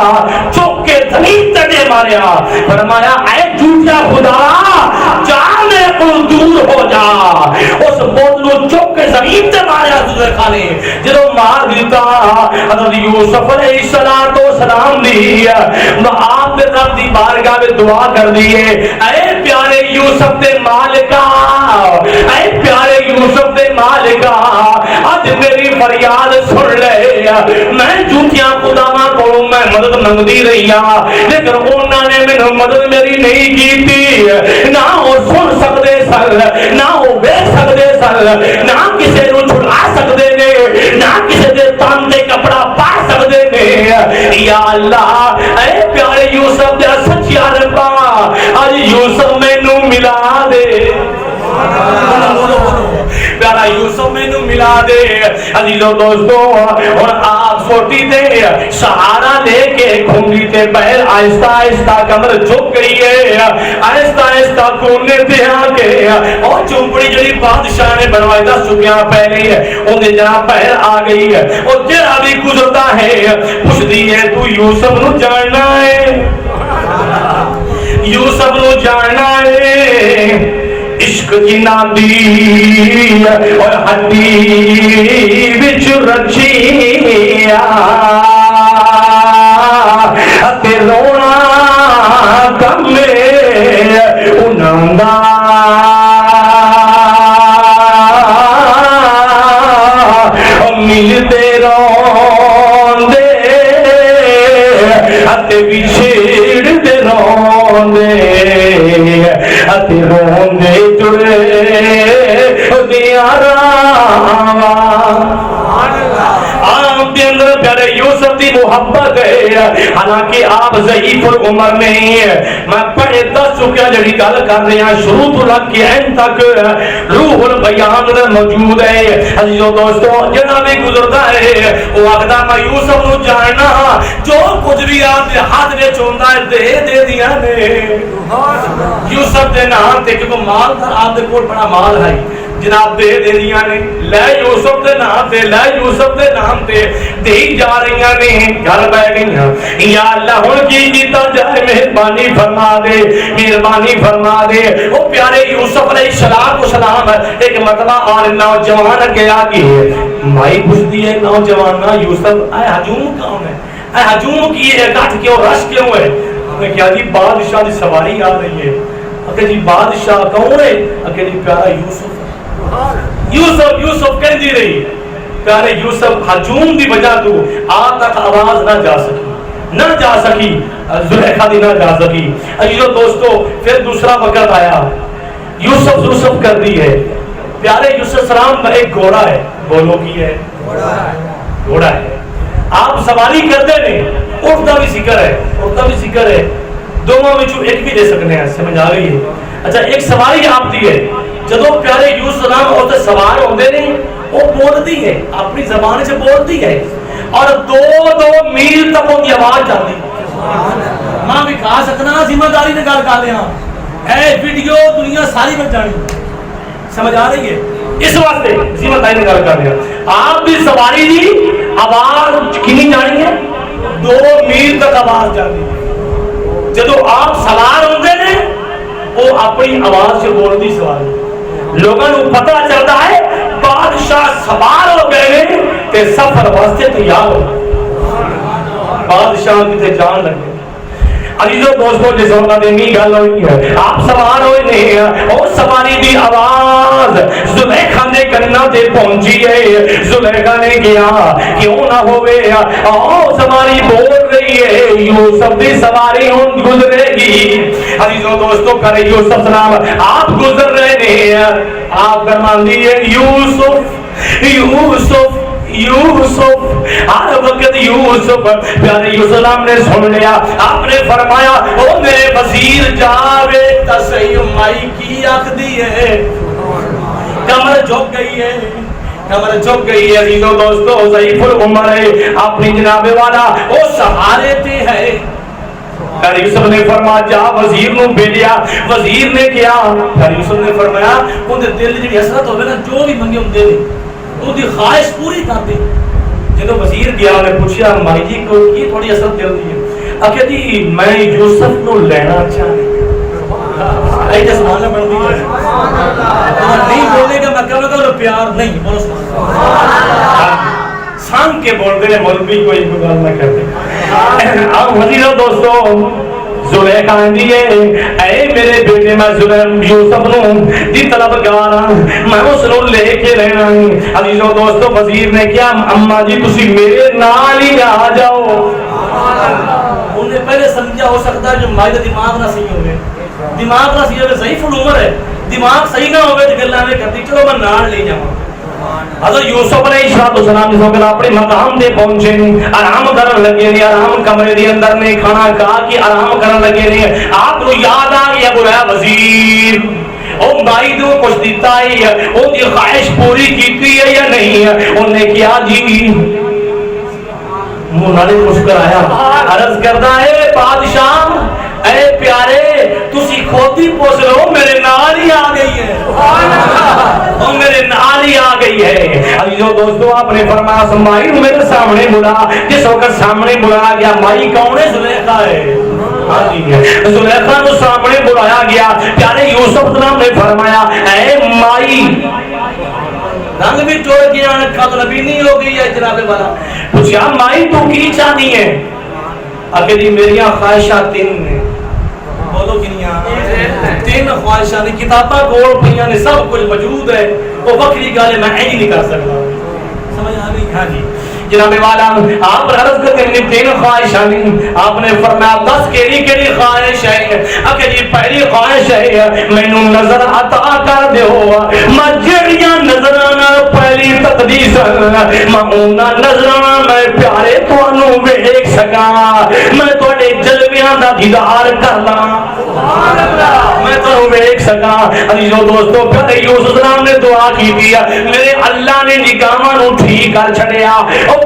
چوک کے زمین تڑے ماریا. فرمایا اے جھوٹا خدا جا میرے کو دور ہو جا. اس بودلو چوک کے زمین تے ماریا زلیخا نے. جدو مار دیتا حضرت یوسف علیہ السلام دی آپ نے رب دی بارگاہ میں دعا کر دیئے اے پیارے یوسف دے مالکا, اے پیارے یوسف دے مالکا آج میری فریاد سن لے. میں جھوٹیاں خداواں کو میں مدد منگدی رہی ہاں لیکن انہوں نے میں مدد میری نہیں کی تھی. نہ وہ سن سکتے سر, نہ وہ بیٹھ سکتے سر, نہ کسی نو چھڑا سکتے نے, نہ کسی دے تان دے کپڑا پا سکتے نے. یا اللہ اے پیارے یوسف دے سچیا ربا آج یوسف میں نو ملا دے. پیارا یوسف میں نو ملا دے. عزیزو دوستو اور آپ سوٹی دے سہارا لے کے کھنگی تے بہر آہستہ آہستہ کمر جھک گئی ہے. آہستہ آہستہ کونے تے آ کے اور چوپڑی جڑی بادشاہ نے بنوائی دا سکیاں پہ گئی ہے اندھے جناب پہر آ گئی ہے اور جڑا بھی گزرتا ہے پوچھ دی ہے تو یوسف نو جاننا ہے یوسف نو جاننا ہے عشق جنا دی اور ہڈی بچ رچیا تے رونا کمے انہاں دا ملتے روندے تے بچھڑ دے روندے تے روندے جڑے دیاراں آپ کے اندر پیارے یوسف دی محبت ہے حالانکہ آپ ضعیف العمر نہیں ہے میں پڑھے 10 چکیا جڑی گل کر رہے ہیں شروع تو لگ کے اینڈ تک روح البیان میں موجود ہے عزیزو دوستو جنا بھی گزرتا ہے وہ آخدا میں یوسف نو جاننا جو کچھ بھی آپ دے ہاتھ میں چوندا ہے دے دیا نے یوسف دے نام تے کیونکہ مال تھا آپ دے کول بڑا مال ہے جناب دے دیا نے لے یوسف دے نام تے لے یوسف دے نام تے دے جا رہی نے گھر بہ گئی یا اللہ ہن کی کیتا جائے مہربانی فرما دے مہربانی فرما دے او پیارے یوسف علیہ السلام ایک مرتبہ اور نوجوان کے آگے مائی پوچھتی ہے نوجوان یوسف اے ہجوم کون ہے اے ہجوم کی ہے ڈٹ کیوں رش کیوں ہے میں کیا جی بادشاہ دی سواری آ رہی ہے کہ جی بادشاہ کون ہے کہ جی پیارا یوسف یوسف یوسف کہہ دی رہی پیارے یوسف ہجوم دی وجہ تو آج تک آواز نہ جا سکی زلیخا دی نہ جا سکی عزیزو دوستو پھر دوسرا وقت آیا یوسف کر دی ہے پیارے یوسف سلام میں ایک گھوڑا ہے بولو کی ہے گھوڑا ہے آپ سواری کرتے نہیں اٹھتا بھی ذکر ہے دونوں میں ایک بھی دے سکنے ہیں سمجھ آ رہی ہے اچھا ایک سواری آپ دی ہے جدو پیارے یوسف سلام ہوتے سوار ہوندے نہیں وہ بولتی ہے اپنی زبان سے بولتی ہے اور 2 میل تک ان کی آواز جاتی ماں بھی کھا سکنا ذمہ داری نے گل کر لیا اے ویڈیو دنیا ساری میں جانی سمجھ آ رہی ہے اس واسطے ذمہ داری نے گل کر لیا آپ بھی سواری دی آواز کنی جانی ہے 2 میل تک آواز جاتی ہے جدو آپ سوار ہوندے نے وہ اپنی آواز سے بولتی سواری لوگوں کو پتہ چلتا ہے بادشاہ سوار ہو گئے تے سفر واسطے تیار ہو بادشاہ کی جان لگے عزیزو دوستو جس وقت دینی گل ہوئی ہے آپ سوار ہوئے نہیں اور سواری دی آواز زلیخا نے کرنا تے پہنچی ہے زلیخا نے کیا کیوں نہ ہوئے سواری بول رہی ہے یوسف دی سواری ہوں گزرے گی عزیزو دوستو کرے یوسف سلام آپ گزر رہے نہیں آپ فرمان دیئے یوسف ہر وقت یوسف پیارے یوسف سلام نے سن لیا آپ نے فرمایا او میرے وزیر جاوے تسعی مائی کی آخ دی ہے کمر جھک گئی ہے عزیزو دوستو ضعیف العمر ہے اپنی جناب والا او سہارے تے ہے پیارے یوسف نے فرمایا جا وزیر نو بھیجیا وزیر نے کیا پیارے یوسف نے فرمایا ان دل جڑی حسرت ہوے نا جو بھی منگے ہوں دے دے ان کی خواہش پوری کر دے جدو وزیر گیا نے پوچھا مائی جی کو کی تھوڑی حسرت دل دی ہے آخر جی میں یوسف نو لینا چاہتا اے جسمانہ بن دی ہے نہیں بولے گا میں کہوں گا پیار نہیں بولو سانگ کے بول دے مولوی کوئی گل نہ کرتے اب وزیروں دوستو زلیخا دی ہے اے میرے بیٹے میں یوسف نو دی طلبگار میں اس نو لے کے رہنا عزیزو دوستو وزیر نے کیا اما جی تسی میرے نال ہی آ جاؤ انہیں پہلے سمجھا ہو سکتا ہے جو مائی دماغ نہ صحیح ہوئے دماغ نہ صحیح ہوئے ضعیف العمر ہے دماغ صحیح نہ ہوئے تو گلاں میں کرتی چلو میں نال لے جاؤں حضرت یوسف علیہ السلام جس وقت اپنے مقام دے پہنچے آرام کرن لگے نے آرام کمرے دے اندر نے کھانا کھا کے آرام کرن لگے نے آپ کو یاد آ گیا بولا وزیر او بھائی دو کچھ دیتا ہے او دی خواہش پوری کیتی ہے یا نہیں ہے انہوں نے کیا جی منہ نالے مسکرایا عرض کرتا ہے بادشاہ اے پیارے تسی خود ہی پوچھ لو میرے نال ہی آ گئی ہے وہ میرے نال ہی آ گئی ہے عزیزو دوستو آپ نے فرمایا مائی میرے سامنے بلا جس وقت سامنے بلایا گیا مائی کون ہے زلیخا ہے زلیخا کو سامنے بلایا گیا پیارے یوسف السلام نے فرمایا اے مائی رنگ بھی ٹوڑ گیا قتل بھی نہیں ہو گئی ہے جناب والا پوچھا مائی تو کی چاہتی ہے آگے جی میریاں خواہشات تین ہیں بولو کنیاں تین خواہشات کتاباں گول پہیاں نے سب کچھ موجود ہے وہ وکری گالے میں ایڈی نہیں کر سکتا سمجھ آ گئی ہاں جی جناب والا آپ عرض کرتے ہیں تین خواہشیں آپ نے فرمایا 10 کیڑی خواہش ہے اکھے جی پہلی خواہش ہے مینوں نظر عطا کر دیو میں جڑیاں نظراں نال پہلی تقدیس میں اوناں نظراں میں پیارے تانوں ویکھ سکاں میں تواڈے جلویاں دا دیدار کر لاں سبحان اللہ میں تانوں ویکھ سکاں عزیزو دوستو پیارے یوسف السلام نے دعا کی میرے اللہ نے نگاہاں نوں ٹھیک کر چھڑیا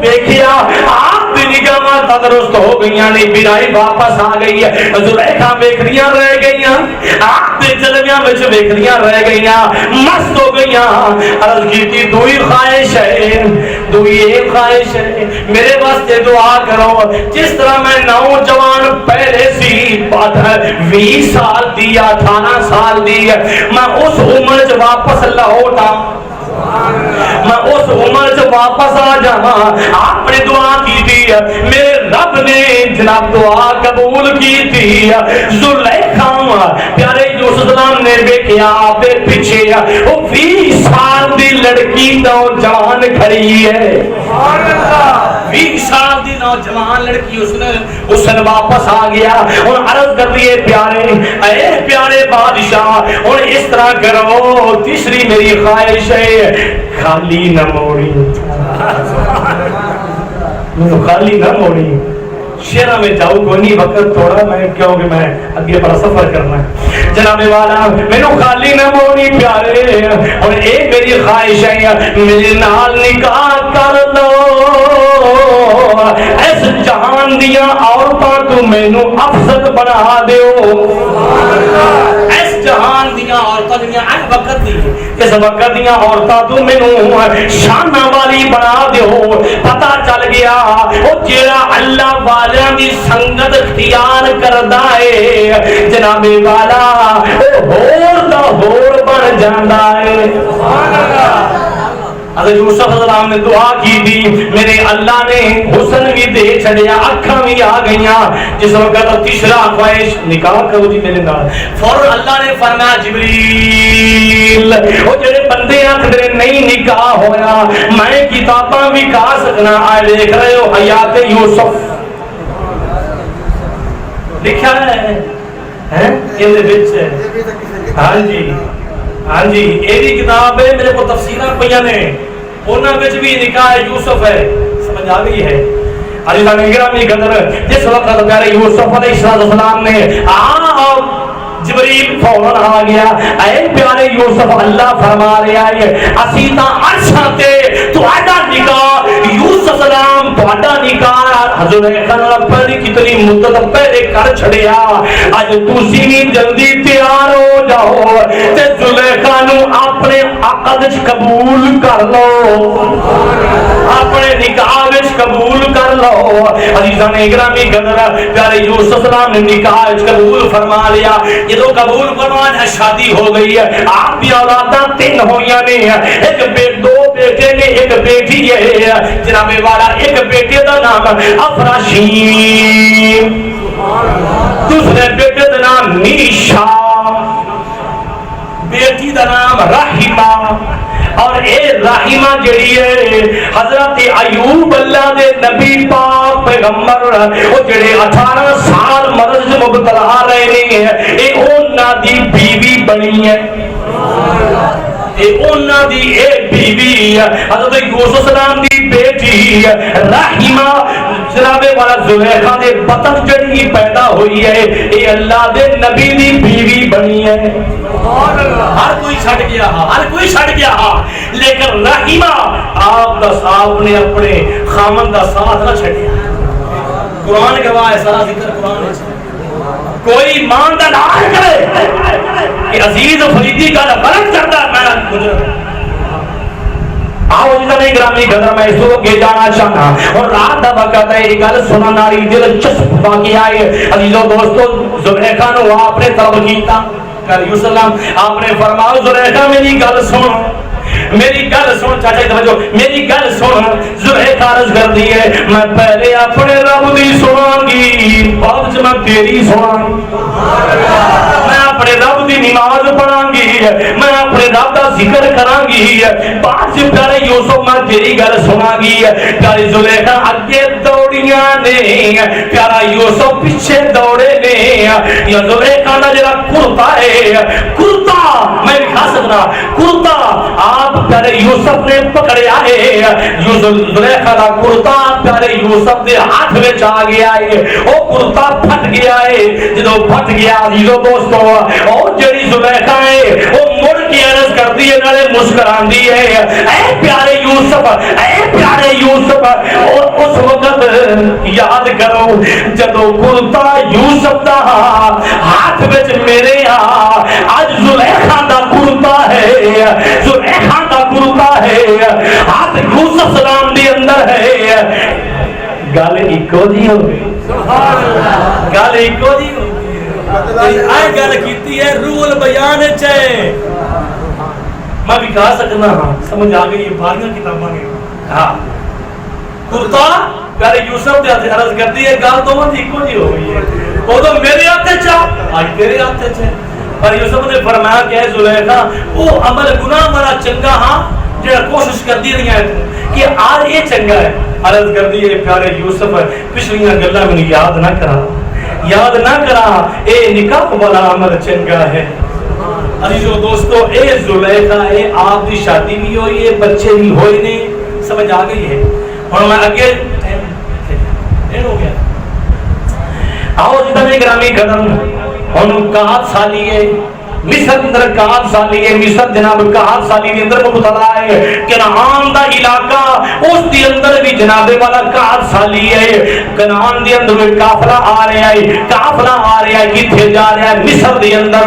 دیکھیا آپ دی نگاہاں تندرست ہو گئیاں نہیں برائی واپس آ گئی ہے زلیخا ویکھدیاں رہ گئیاں آپ دے جلویاں وچ ویکھدیاں رہ گئیاں مست ہو گئیاں عرض کی دوئی خواہش ہے دوئی ایک خواہش ہے میرے واسطے دعا کرو جس طرح میں نوجوان پہلے سی 20 سال دی یا 18 سال دی میں اس عمر چ واپس لوٹا میں اس عمر سے واپس آ جانا آپ نے دعا کی تھی میرے رب نے جناب دعا قبول کی تھی زلیخا پیارے یوسف السلام نے دیکھا آپ دے پیچھے وہ 20 سال دی لڑکی نوجوان کھڑی ہے 20 سال دی نوجوان لڑکی اس نے واپس آ گیا اور عرض کر دیے پیارے اے پیارے بادشاہ اور اس طرح کرو تیسری میری خواہش ہے خالی نہ موڑی خالی نہ موڑی شیرہ میں جاؤں کوئی نہیں وقت تھوڑا میں کیوں کہ میں اگے بڑا سفر کرنا ہے جناب والا میں نو خالی نہ موڑی پیارے اور ایک میری خواہش ہے میرے نال نکاح کر لو اس جہان دیاں عورتاں تو میں نو افضل بنا دیو اس جہان دیاں عورتاں دیاں وقت دی اس وقت دیاں عورتاں تو میں نو شانہ والی بنا دیو پتہ چل گیا وہ جیڑا اللہ والیاں دی سنگت اختیار کردا ہے جناب والا او ہور دا ہور بن جاندا ہے سبحان اللہ حضرت یوسف السلام نے دعا کی تھی میرے اللہ نے حسن بھی دے چھڑیا اکھاں بھی آ گئیاں جس وقت تیسرا خواہش نکاح کرو جی میرے نال فوراً اللہ نے فرمایا جبریل وہ جڑے بندے آکھدے نہیں نکاح ہویا میں کتاباں بھی کہا سکنا آئے دیکھ رہے ہو حیات یوسف لکھا ہے یہ وچ ہاں جی ہاں جی ایدی کتاب ہے میرے کو تفسیرہ پہیاں نے انہاں وچ بھی نکاح یوسف ہے سمجھ آ گئی ہے عزیزان گرامی قدر جس وقت پیارے یوسف علیہ السلام نے جبریل فوراً آ گیا اے پیارے یوسف اللہ فرما رہا ہے اسی تا عرشاں تے تہاڈا نکاح یوسف سلام تہاڈا نکاح حضرت خان پہلی کتنی مدت پہلے کر چھڑیا اج تسی بھی جلدی تیار ہو جاؤ تے زلیخا نو اپنے عقد وچ قبول کر لو اپنے نکاح وچ قبول کر لو عزیزان گرامی قدر پیارے یوسف سلام نے نکاح وچ قبول فرما لیا جدو قبول فرمایا شادی ہو گئی ہے آپ کی اولاداں 3 ہوئیاں نے ایک 2 بیٹے نے ایک بیٹی ہے جناب والا ایک بیٹے دا نام افراشیم دوسرے بیٹے دا نام نیشا بیٹی دا نام رحیمہ اور اے رحیمہ جڑی ہے حضرت ایوب اللہ دے نبی پاک پیغمبر وہ جڑے 18 سال مرض مبتلا رہے ہیں اے انہاں دی بیوی بنی ہے اے انہاں دی ایک بیوی حضرت یوسف السلام دی بیٹی رحیمہ جناب والا زلیخا دے بطن جڑی پیدا ہوئی ہے اے اللہ دے نبی دی بیوی بنی ہے ہر کوئی چھڑ گیا ہر کوئی چھڑ گیا لیکن رحیمہ آپ نے اپنے خامن دا ساتھ نہ چھڑیا قرآن گواہ ہے سارا ذکر قرآن ہے کوئی ایماندار کرے کہ عزیز فریدی کا غلط کرتا ہے میں گزر آؤ جتنے گرامی قدر میں اس کو گے جانا چاہتا اور رات دا وقت ہے ایک گل سنا ناری دلچسپ واقعہ ہے عزیزو دوستو زلیخا نے وہ آپ نے طلب کیتا علیہ السلام آپ نے فرمایا زلیخا میری گل سن میری گل سن چاچا توجہ میری گل سن زلیخا عرض کر دی ہے میں پہلے اپنے رب دی سناں گی بعد میں تیری سناں میں اپنے رب دی نماز پڑھاں گی میں اپنے رب دا ذکر کراں گی بعد سے پیارے یوسف میں تیری گل سناں گی پیاری زلیخا اگے دوڑیاں نے پیارا یوسف پیچھے دوڑے نے یا زلیخا دا جڑا کرتا ہے کرتا میں دکھا سکتا کرتا آپ پیارے یوسف نے پکڑیا ہے زلیخا دا کرتا پیارے یوسف دے ہاتھ وچ آ گیا ہے او کرتا پھٹ گیا ہے جدوں پھٹ گیا عزیزو دوستو او جڑی زلیخا ہے او مڑ کے عرض کرتی ہے نالے مسکراندی ہے اے پیارے یوسف اور اس وقت یاد کرو جدوں کرتا یوسف دا ہاتھ وچ میرے اج زلیخا دا کرتا ہے زلیخا دا کرتا ہے ہاتھ یوسف سلام دے اندر ہے گل ایکو جی ہو گئی گل ایکو جی ہو گئی آئے گل کیتی ہے رول بیان چاہے میں بھی کہا سکنا ہاں سمجھ آگئی یہ بھاریاں کتاباں گے ہاں کرتا پیارے یوسف دے ہاتھ عرض کر دی ہے گل تو من ایکو جی ہو گئی ہے وہ تو میرے ہاتھ چاہ آج تیرے ہاتھ چاہ پر یوسف نے فرمایا کہ اے زلیخا وہ عمل گناہ والا چنگا ہاں جڑا کوشش کر دی رہی ہے کہ آج یہ چنگا ہے عرض کر دی ہے پیارے یوسف پچھلیاں گلاں میں یاد نہ کرا اے نکاح والا عمل چنگا ہے عزیزو دوستو اے زلیخا اے آپ دی شادی بھی ہوئی ہے بچے بھی ہوئے نہیں سمجھ آ گئی ہے اور میں آگے ہو گیا آؤ جتنے گرامی قدم ہم کہاں سالی ہے مصر اندر کہاں سالی ہے مصر جناب کہاں سالی دے اندر مبتلا ہے کنعان دا علاقہ اس دے اندر بھی جناب والا کہاں سالی ہے کنعان دے اندر میں قافلہ آ رہا ہے کتھے جا رہا ہے مصر دے اندر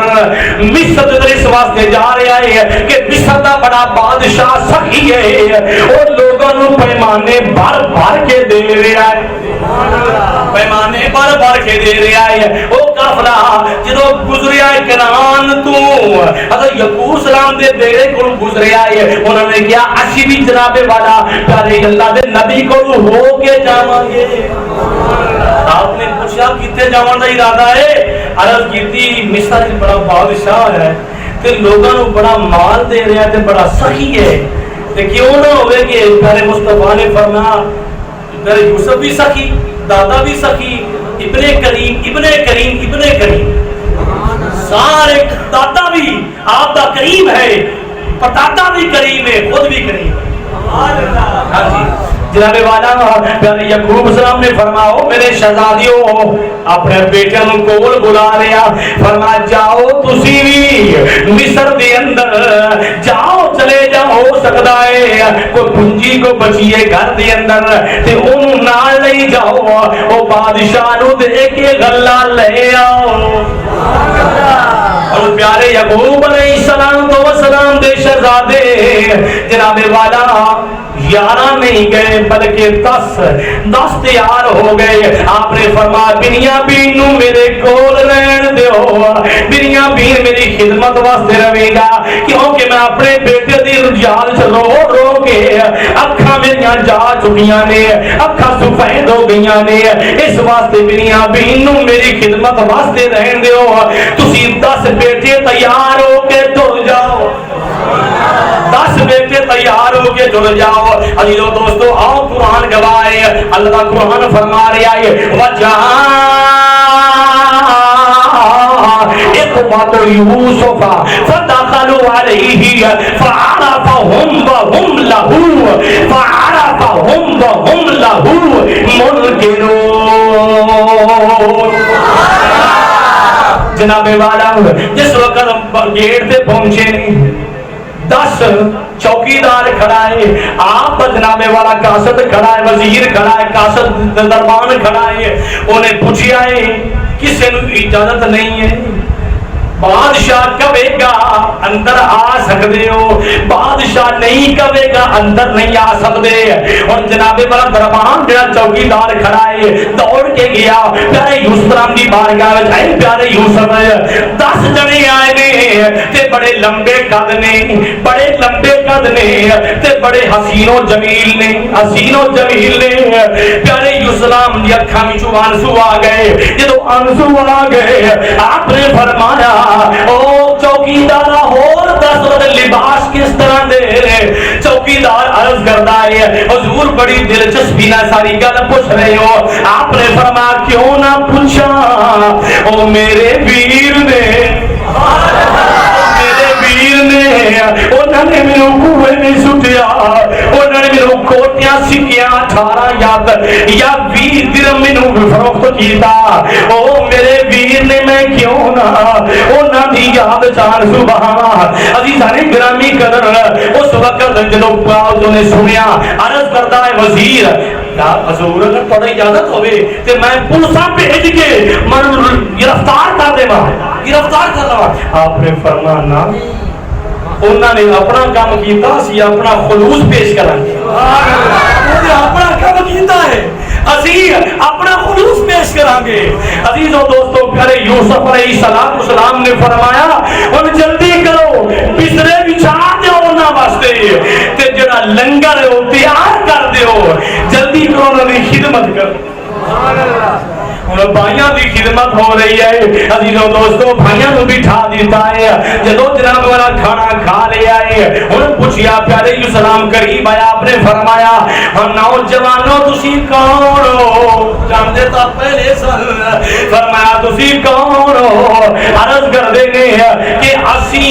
مصر دے اس واسطے جا رہا ہے کہ مصر دا بڑا بادشاہ سخی ہے اور لوگوں نو پیمانے بھر کے دے رہا ہے پیمانے بھر کے دے رہا ہے وہ قافلہ جدوں گزریا ہے کنعان تو حضرت یعقوب سلام دے بیڑے کو گزریا ہے انہوں نے کیا اسی بھی جناب والا پیارے اللہ دے نبی کو ہو کے جاواں گے آپ نے پوچھا کتے جاواں دا ارادہ ہے عرض کیتی مصر ایک بڑا بادشاہ ہے تے لوگاں نو بڑا مال دے رہا ہے تے بڑا سخی ہے تے کیوں نہ ہوئے کہ پیارے مصطفیٰ نے فرمایا پیارے یوسف بھی سخی دادا بھی سخی ابن کریم سارے دادا بھی آپ دا کریم ہے پتاتا بھی کریم ہے خود بھی کریم ہے جناب والا پیارے یعقوب السلام نے فرماؤ میرے شہزادیوں اپنے بیٹے نو کول بلا رہا فرما جاؤ تسی بھی مصر دے اندر جاؤ چلے جاؤ ہو سکتا ہے کوئی پنجی کو بچیے گھر دے اندر تے اونوں نال لے جاؤ او بادشاہ نو دے کے غلہ لے آؤ اور پیارے یعقوب علیہ السلام دے شہزادے جناب والا 11 نہیں گئے بلکہ 10 تیار ہو گئے آپ نے فرمایا بنیامین نو میرے کول رہن دیو بنیامین میری خدمت واسطے رہے گا کیونکہ میں اپنے بیٹے دی رجال رو کے اکھاں میریاں جا چکیاں نے اکھاں سفید ہو گئیاں نے اس واسطے بنیامین نو میری خدمت واسطے رہن دیو تسی 10 بیٹے تیار ہو کے ٹر جاؤ 10 بیٹے تیار ہو کے جڑ جاؤ عزیزو دوستو آؤ قرآن گواہ ہے اللہ کا قرآن فرما رہا ہے وجہ اخوة یوسف فدخلوا علیہ فعرفهم وهم له منکرون جناب والا جس وقت گیٹ پہ پہنچے 10 چوکیدار کھڑا ہے آپ جناب والا قاصد کھڑا ہے وزیر کھڑا ہے قاصد دربان کھڑا ہے انہیں پوچھیا ہے کسی نو اجازت نہیں ہے. بادشاہ کہے گا اندر آ سکتے ہو, بادشاہ نہیں کہے گا اندر نہیں آ سکتے. اور جناب والا دربان جڑا چوکیدار کھڑا ہے دوڑ کے گیا پیارے یوسف رام دی بارگاہ وچ. اے پیارے یوسف 10 جنے آئے نے تے بڑے لمبے قد نے, بڑے لمبے قد نے تے بڑے حسین و جمیل نے, حسین و جمیل نے. پیارے یوسف رام دی اکھاں وچوں آنسو آ گئے. جدوں آنسو آ گئے آپ نے فرمایا او چوکیدارا اور دس لباس کس طرح دے رہے. چوکیدار عرض کرتا ہے حضور بڑی دلچسپی نہ ساری گل پوچھ رہے ہو. آپ نے فرمایا کیوں نہ پوچھا, او میرے ویر نے, میرے ویر نے انہوں نے میرے کوئے میں سٹیا, انہوں نے میرے کوٹیاں سکیاں 18 یا 20 درہم میں فروخت کیتا. او میرے ویر نے میں کیوں نہ انہوں نے یاد چان سبحان. عزیزان گرامی قدر اس وقت جنہوں پاؤں نے سنیا عرض کرتا ہے وزیر حضور اگر تھوڑا اجازت ہوئے تو میں پولیساں بھیج کے من گرفتار کر دے ماں, گرفتار کر لوا. آپ نے فرمانا انہوں نے اپنا کام کیتا, اسی اپنا خلوص پیش کریں گے. اپنا کام کیتا ہے اسی اپنا خلوص پیش کریں گے. عزیزوں دوستوں پیارے یوسف علیہ السلام نے فرمایا ان جلدی کرو بسرے بچھا دیو انہاں واسطے تے جڑا لنگر ہے وہ تیار کر دیو, جلدی کرو انہاں دی خدمت کرو. سبحان اللہ. بھائیاں دی خدمت ہو رہی ہے. عزیزوں دوستو بھائیاں کو بٹھا دیتا ہے. جدو جناب والا کھانا کھا لیا ہے انہوں پوچھیا پیارے یوسف سلام قریب آیا. آپ نے فرمایا نوجوانوں تسی کون ہو, جانتے تو پہلے سن. فرمایا تسی کون ہو, عرض کر دینے کہ اسی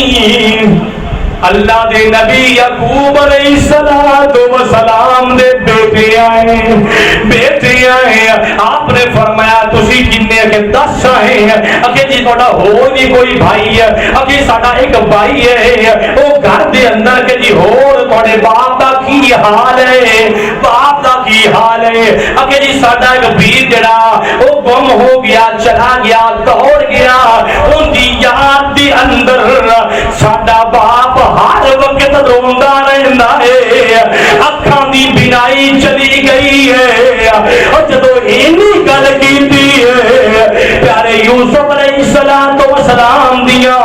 اللہ دے نبی یعقوب علیہ السلام دے بیٹے آئے, بیٹے آئے. آپ نے فرمایا تسی کنے کہ 10 آئے. اکھے جی تھوڑا ہو بھی کوئی بھائی ہے, اکھے ساڈا ایک بھائی ہے وہ گھر دے اندر کہ جی ہور تھوڑے باپ دا کی حال ہے, باپ دا کی حال ہے. اکھے جی ساڈا ایک بھیر جڑا وہ گم ہو گیا, چلا گیا, دوڑ گیا. ان دی یاد دے اندر ساڈا باپ ہر وقت روندا رہندا ہے, اکھاں دی بینائی چلی گئی ہے. اور جدو اینی گل کیتی ہے پیارے یوسف علیہ السلام دیاں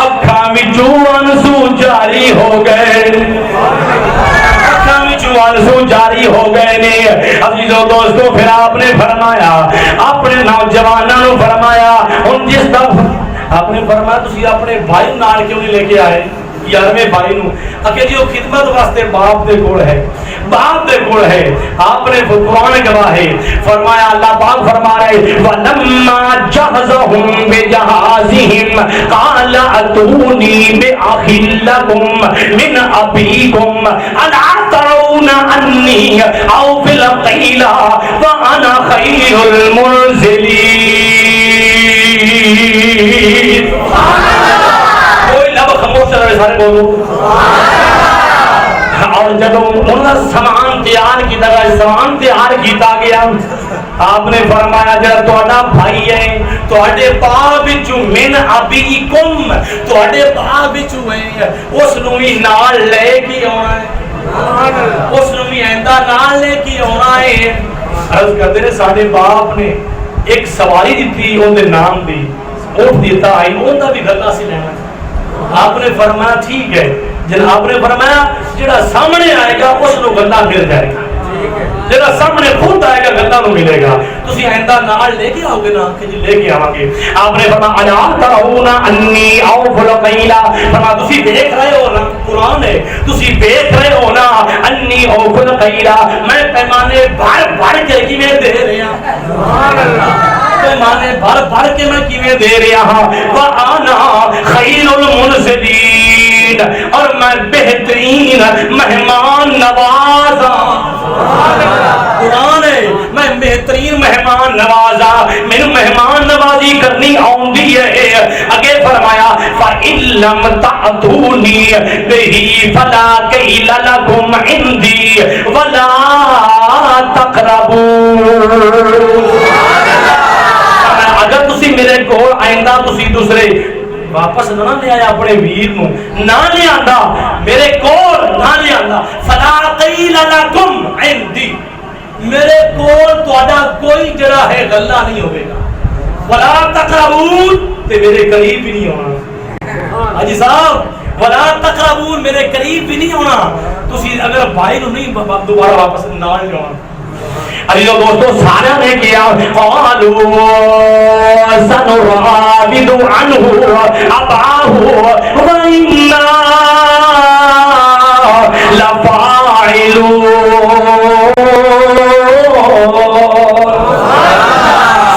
اکھاں وچوں آنسو جاری ہو گئے, اکھاں وچوں آنسو جاری ہو گئے نے. عزیزو دوستو پھر آپ نے فرمایا اپنے نوجوانوں نے فرمایا ان جس طرح آپ نے فرمایا تسی اپنے بھائی نال کیوں نہیں لے کے آئے, 11ویں بھائی نو. اکھے جی وہ خدمت واسطے باپ دے کول ہے, باپ دے کول ہے. آپ نے قرآن گواہ ہے فرمایا اللہ پاک فرما رہے وَلَمَّا جَهَزَهُمْ بِجَهَازِهِمْ قَالَ أَتُونِي بِأَخٍ لَكُمْ مِنْ أَبِيكُمْ أَلَا تَرَوْنَ أَنِّي أَوْفِي الْكَيْلَ وَأَنَا خَيْرُ الْمُنْزِلِينَ. سارے بولو. اور جب انہوں سامان تیار کی طرح سامان تیار کیتا گیا آپ نے فرمایا جب تہاڈا بھائی ہے تہاڈے باپ وچوں من ابیکم تہاڈے باپ وچوں ہے اس نو بھی نال لے کے آنا ہے, اس نو بھی ایندا نال لے کے آنا ہے. عرض کرتے ہیں ساڈے باپ نے ایک سواری دیتی اون دے نام دی, اونٹ دیتا ہے اون دا بھی گلا سی لینا. آپ نے فرمایا ٹھیک ہے. جب آپ نے فرمایا جڑا سامنے آئے گا اس کو گلا مل جائے گا, جڑا سامنے خود آئے گا گلا نو ملے گا. تسی آئندہ نال لے کے آؤ گے نا کہ جی لے کے آواں گے. آپ نے فرمایا الا ترون انی اوفل قیلا, فرمایا تسی دیکھ رہے ہو نا, قرآن ہے, تسی دیکھ رہے ہو نا انی اوفل قیلا, میں پیمانے بھر بھر کے کیویں دے رہا. سبحان اللہ. پیمانے بھر بھر کے میں کیویں دے رہا ہاں. وانا خیر المنزلین, اور میں بہترین مہمان نوازا. قرآن ہے میں بہترین مہمان نوازا, میرے مہمان نوازی کرنی آؤندی ہے. اگے فرمایا فَإِن لَّمْ تَأْتُونِي بِهِ فَلَا كَيْلَ لَكُمْ عِندِي وَلَا تَقْرَبُونِ. اگر تسی میرے کو آئندہ تسی دوسرے واپس نہ لے آیا اپنے ویر نو نہ لے آندا میرے کول نہ لے آندا فلا قیل لکم عندی میرے کول تہاڈا کوئی جڑا ہے غلہ نہیں ہوے گا ولا تقربون تے میرے قریب بھی نہیں ہونا حاجی صاحب ولا تقربون میرے قریب بھی نہیں ہونا تسی اگر بھائی نو نہیں دوبارہ واپس نہ لے آنا عزیزو دوستو سارا نے کیا قالوا سنراود عنہ اباہ وإنا لفاعلون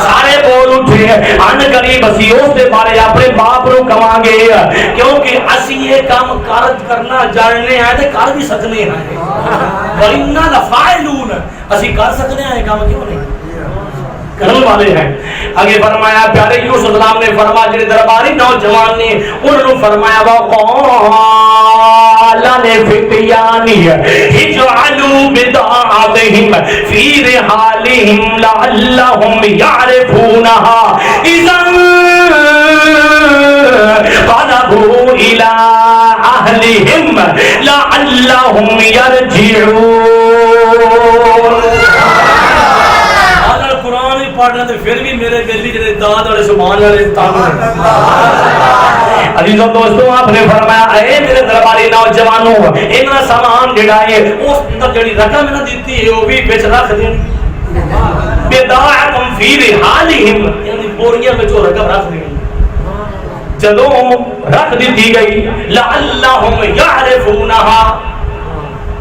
سارے بول اٹھے ان قریب اسی اس دے بارے اپنے باپ نو کہاں گے کیونکہ اسی یہ کام کارج کرنا جاننے ہیں تے کر بھی سکنے ہیں وإنا لفاعلون اسی کر سکتے ہیں کام کیوں نہیں کرنے والے ہیں آگے فرمایا پیارے یوسف السلام نے فرمایا جڑے درباری نوجوان نے انہوں نے فرمایا وقال لفتیانی اجعلوا بضاعتهم في رحالهم لعلهم يعرفونها اذا انقلبوا الى اهلهم لعلهم يرجعون پڑھنا تو پھر بھی میرے دل بھی جڑے داد والے زبان والے تانوں عزیزو دوستو آپ نے فرمایا اے میرے درباری نوجوانوں انہاں سامان جڑا ہے اس اندر جڑی رقم میں دیتی ہے وہ بھی وچ رکھ دین بداعتم فی رحالہم یعنی بوریاں وچ رقم رکھ دین جدوں رکھ دیتی گئی لعلہم یعرفونها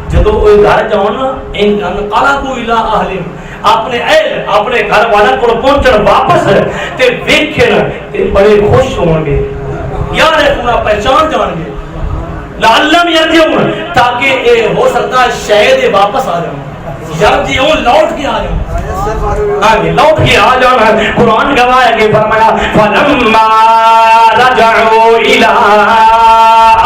جدوں وہ گھر جاؤ نا انقلبوا الی اہلہم اپنے اہل اپنے گھر والوں کو پہنچن واپس تے ویکھن تے بڑے خوش ہون گے یار پورا پہچان جان گے لعلم یرجعون تاکہ اے ہو سکتا ہے شاید واپس آ جاؤں یرجعون لوٹ کے آ جاؤں آگے لوٹ کے آ جانا قرآن گواہ ہے کہ فرمایا فلما رجعوا الی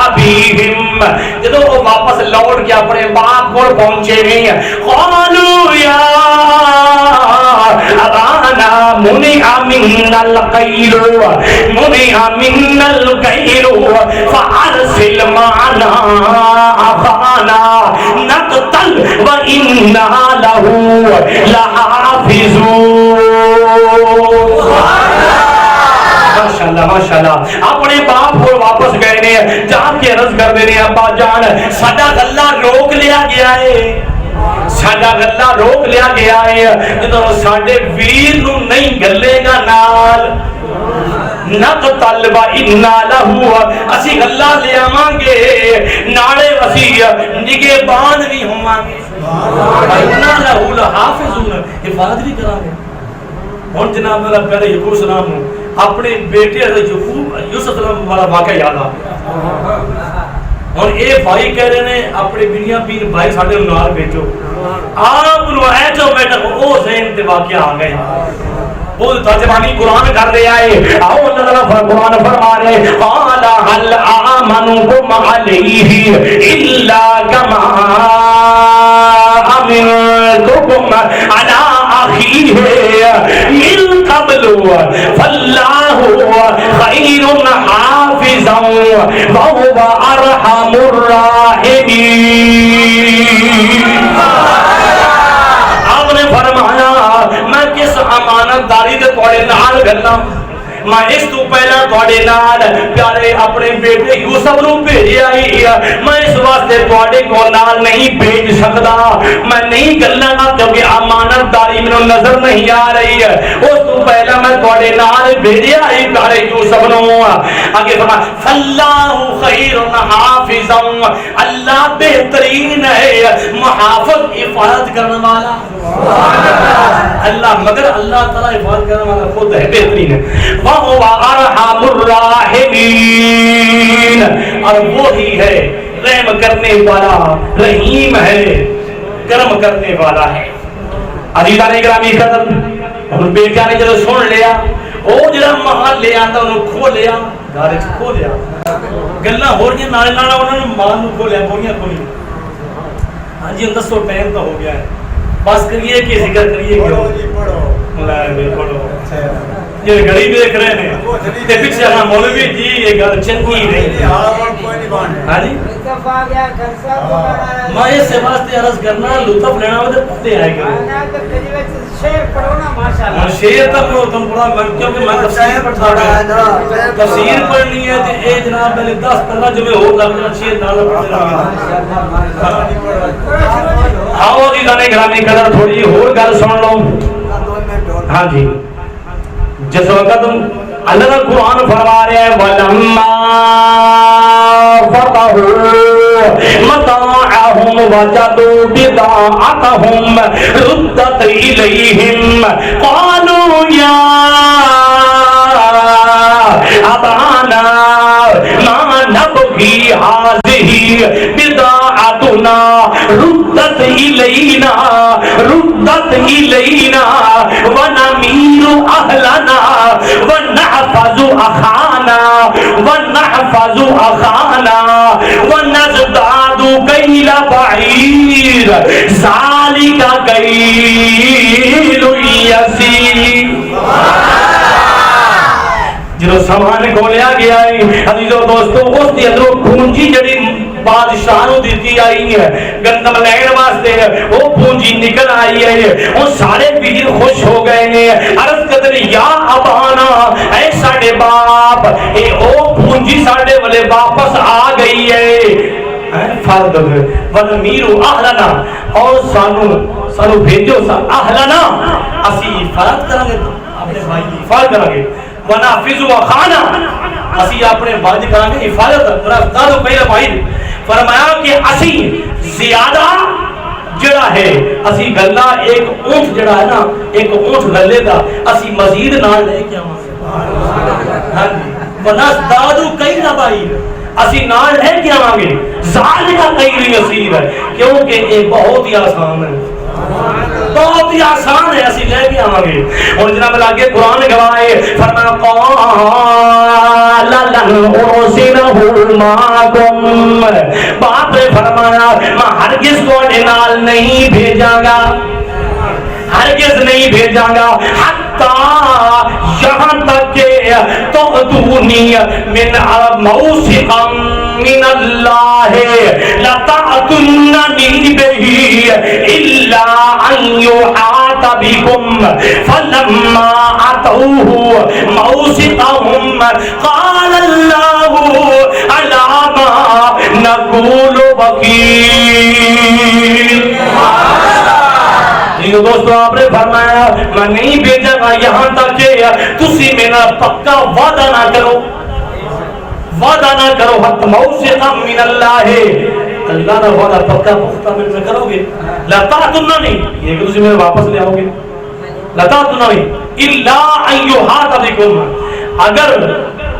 ابیہم جدو وہ واپس لوٹ کے اپنے باپ کو پہنچے گئے قالوا یا ابانا منع منا القیل فارسل معنا اخانا نقتل وإنا له لحافظون ماشاءاللہ اپنے باپ کو واپس گئے نے جا کے عرض کر دے رہے ابا جان ساڈا غلہ روک لیا گیا ہے ساڈا غلہ روک لیا گیا ہے جدوں ساڈے ویر نو نہیں گلے گا نال نقتل وإنا له اسی غلہ لے آواں گے نالے اسی نگہبان بھی ہوواں گے وإنا له لحافظون حفاظت بھی کران گے ہن جناب میرا پیارے یعقوب السلام اپنے بیٹے حضرت یوسف السلام والا واقعہ یاد آ اور اے بھائی کہہ رہے ہیں اپنے بنیامین بھائی ساڈے نال بھیجو آپ نو اے جو بیٹا او ذہن تے واقعہ آ گئے وہ ترجمانی قرآن کر رہے آئے آؤ اللہ تعالیٰ قرآن فرما رہے قال هل آمنكم علیہ الا كما امنتكم على اخیہ من قبل فاللہ خیر حافظا وهو ارحم الراحمین آپ نے فرمایا میں کس امانت داری دے تھوڑے نال گلاں میں اس تو پہلا تھوڑے نال پیارے اپنے بیٹے یوسف نو بھیجیا ہی میں اس واسطے تھوڑے کو نال نہیں بھیج سکتا میں نہیں گلاں گا کیونکہ امانت داری مینوں نظر نہیں آ رہی ہے اس تو پہلا میں تھوڑے نال بھیجیا ہی پیارے یوسف نو آگے فرمایا فاللہ خیر حافظا اللہ بہترین ہے محافظ حفاظت کرنے والا اللہ مگر اللہ تعالی حفاظت کرنے والا خود ہے بہترین ہے وَهُوَ أَرْحَمُ الرَّاحِمِينَ اور وہی ہے رحم کرنے والا رحیم ہے کرم کرنے والا ہے عزیزان اکرامی قدر اور بیٹا نے جب سن لیا وہ جڑا محل لے آتا انہوں کھو لیا گھارے کھو لیا گلہ ہو رہی ہیں نالے نالے انہوں نے مال نو کھو لیا بوریاں کھو لیا ہاں جی اندر سو ٹائم تو ہو گیا ہے بس کریے کہ ذکر کریے کہ پڑھو یہ گھڑی دیکھ رہے ہیں تے پیچھے ہاں مولوی جی یہ گل چنگی نہیں ہاں جی میں اس سے واسطے عرض کرنا لطف لینا ودے پتے آئے گا شعر پڑھو نا ماشاءاللہ شعر تک تم پڑھا کیونکہ میں تفسیر پڑھتا ہوں تفسیر پڑھنی ہے تے اے جناب میں 10-15 جملے ہو لگ جانا شعر نال پڑھتے رہنا آؤ جی گانے گرامی قدر تھوڑی اور گل سن لو ہاں جی جس وقت اللہ کا قرآن فرما رہا ہے وَلَمَّا فَتَحُوا مَتَاعَهُمْ وَجَدُوا بِضَاعَتَهُمْ رُدَّتْ إِلَيْهِمْ قَالُوا يَا أَبَانَا مَا نَبْغِي هَٰذِهِ بِضَاعَتُنَا رُدَّتْ إِلَيْنَا وَنَمِيرُ أَهْلَنَا وَنَحْفَظُ أَخَانَا وَنَزْدَادُ كَيْلَ بَعِيرٍ ذَلِكَ كَيْلٌ يَسِيرٌ جنہوں سامان کو لیا گیا ہے عزیزو دوستو اس دی اندروں پونجی جڑی بادشاہ نو دیتی آئی ہے گندم لین واسطے وہ پونجی نکل آئی ہے وہ سارے وزیر خوش ہو گئے ہیں عرض قدر یا ابانا اے ساڑے باپ اے او پونجی ساڑے والے واپس آ گئی ہے فرد ونمیرو اہلنا اور سانو بھیجو اہلنا اسی فرد کریں گے اپنے بھائی کی فرد کریں گے ونافذو خانہ اسی اپنے بھائی کریں گے حفاظت رفتارو پہلے بھائی فرمایا کہ اسی زیادہ جڑا ہے اسی گلہ ایک اونٹ جڑا ہے نا ایک اونٹ گلے دا اسی مزید نال لے کے آواں ونزدادو کئی نبائیر اسی نال لے کے آواں گے ذالکا کئی یسیر ہے کیونکہ یہ بہت ہی آسان ہے بہت ہی آسان ہے اسی لے کے آواں گے اور جناب لاگے قرآن گواہے فرمایا قال لن ارسلہ معکم باپ نے فرمایا میں ہرگز تواڈے نال نہیں بھیجاں گا ہرگز نہیں بھیجاں گا حتی یہاں تک کہ تؤتونی من موثقا من اللہ لتأتوننی بہ الا ان یحاط بکم فلما اتوہ موثقہم قال اللہ علی ما نقول وکیل دوستو آپ نے فرمایا میں نہیں بھیجا گا یہاں تک کہ تسی میرا پکا وعدہ نہ کرو حق موثقا من اللہ اللہ کا وعدہ پکا پختہ میں کرو گے لا تعتننی یہ کہ تسی میرے واپس لے آؤ گے لا تعتننی الا ان یحاط بکم اگر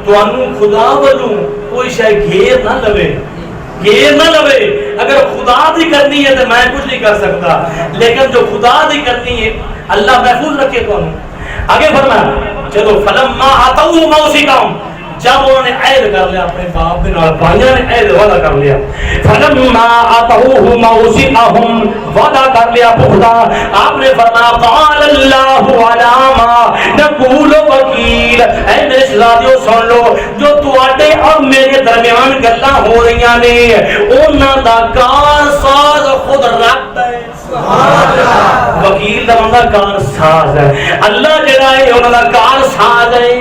تانوں خدا والوں کوئی شے گھیر نہ لوے اگر خدا دی کرنی ہے تو میں کچھ نہیں کر سکتا لیکن جو خدا دی کرنی ہے اللہ محفوظ رکھے تو آگے فرمایا چلو فلما اتوا موثقہم جب انہوں نے عہد کر لیا اپنے باپ کے نال بھائیاں نے عہد وعدہ کر لیا فلما اتوا موثقہم وعدہ کر لیا خدا آپ نے فرمایا قال اللہ علی ما نقول وکیل اے میرے شہزادیو سن لو جو تواڈے اور میرے درمیان گلاں ہو رہیاں نے انہاں دا کار ساز خود رب ہے سبحان اللہ وکیل دا بندہ کار ساز ہے اللہ جڑا ہے انہاں دا کار ساز ہے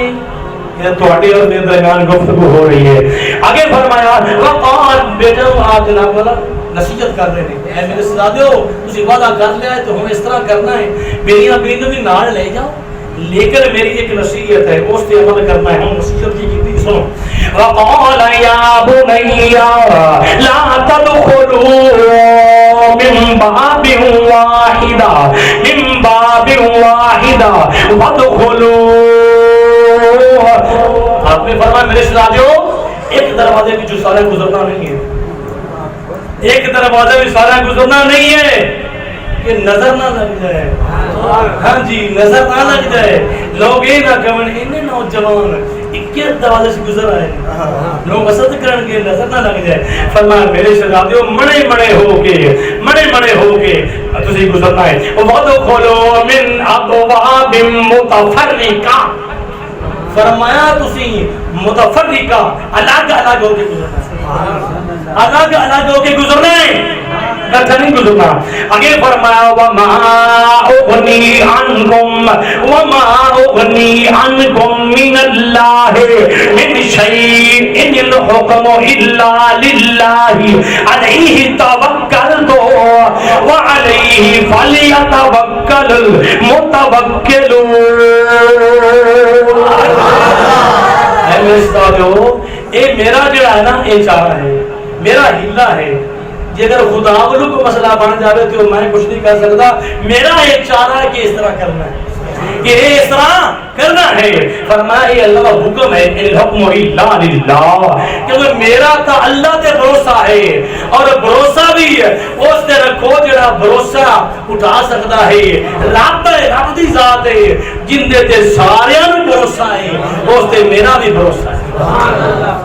تواڈے اور میرے درمیان گفتگو ہو رہی ہے آگے فرمایا وقال بیٹا آپ جناب والا نصیحت کر رہے ہیں اے میرے شہزادیو تسی وعدہ کر لیا ہے تو ہمیں اس طرح کرنا ہے میری بیوی بھی نال لے جاؤ لیکن میری ایک نصیحت ہے اس پہ عمل کرنا ہے ہم نصیحت کی سنو وقال یا بنی لا تدخلوا من باب واحد وادخلوا آپ نے فرمایا میرے شہزادیو ایک دروازے کی جو سارا گزرنا نہیں ہے ایک دروازے میں سارا گزرنا نہیں ہے کہ نظر نہ لگ جائے ہاں جی نظر نہ لگ جائے لوگ یہ نہ کہیں انہیں نوجوان اکے دروازے سے گزر آئے لوگ حسد کرن کے نظر نہ لگ جائے فرمایا میرے شہزادیو مڑے مڑے ہو کے تسی گزرنا ہے وَدْخُلُوا مِنْ أَبْوَابٍ مُتَفَرِّقَةٍ فرمایا تسی متفرقہ الگ الگ ہو کے گزرنا، الگ الگ ہو کے گزرنا ہے، اچھا نہیں گزرنا. آگے فرمایا وما اغنی عنکم وما اغنی عنکم من اللہ من شیء ان الحکم الا للہ علیہ توکلت وعلیہ فلیتوکل المتوکلون. اے میرے ساتھیو، اے میرا جڑا ہے نا اے چارہ ہے، میرا ہیلا ہے. جی اگر خدا والوں کو مسئلہ بن جائے تو میں کچھ نہیں کر سکتا. میرا ایک چارہ ہے کہ اس طرح کرنا ہے، کہ اس طرح کرنا ہے. فرمایا یہ اللہ کا حکم ہے، الحکم الا للہ، کیونکہ میرا تو اللہ تے بھروسہ ہے، اور بھروسہ بھی اس تے رکھو جڑا بھروسہ اٹھا سکتا ہے. رب ہے، رب دی ذات ہے جن دے تے سارے نوں بھروسہ ہے، اس تے میرا بھی بھروسہ ہے. سبحان اللہ.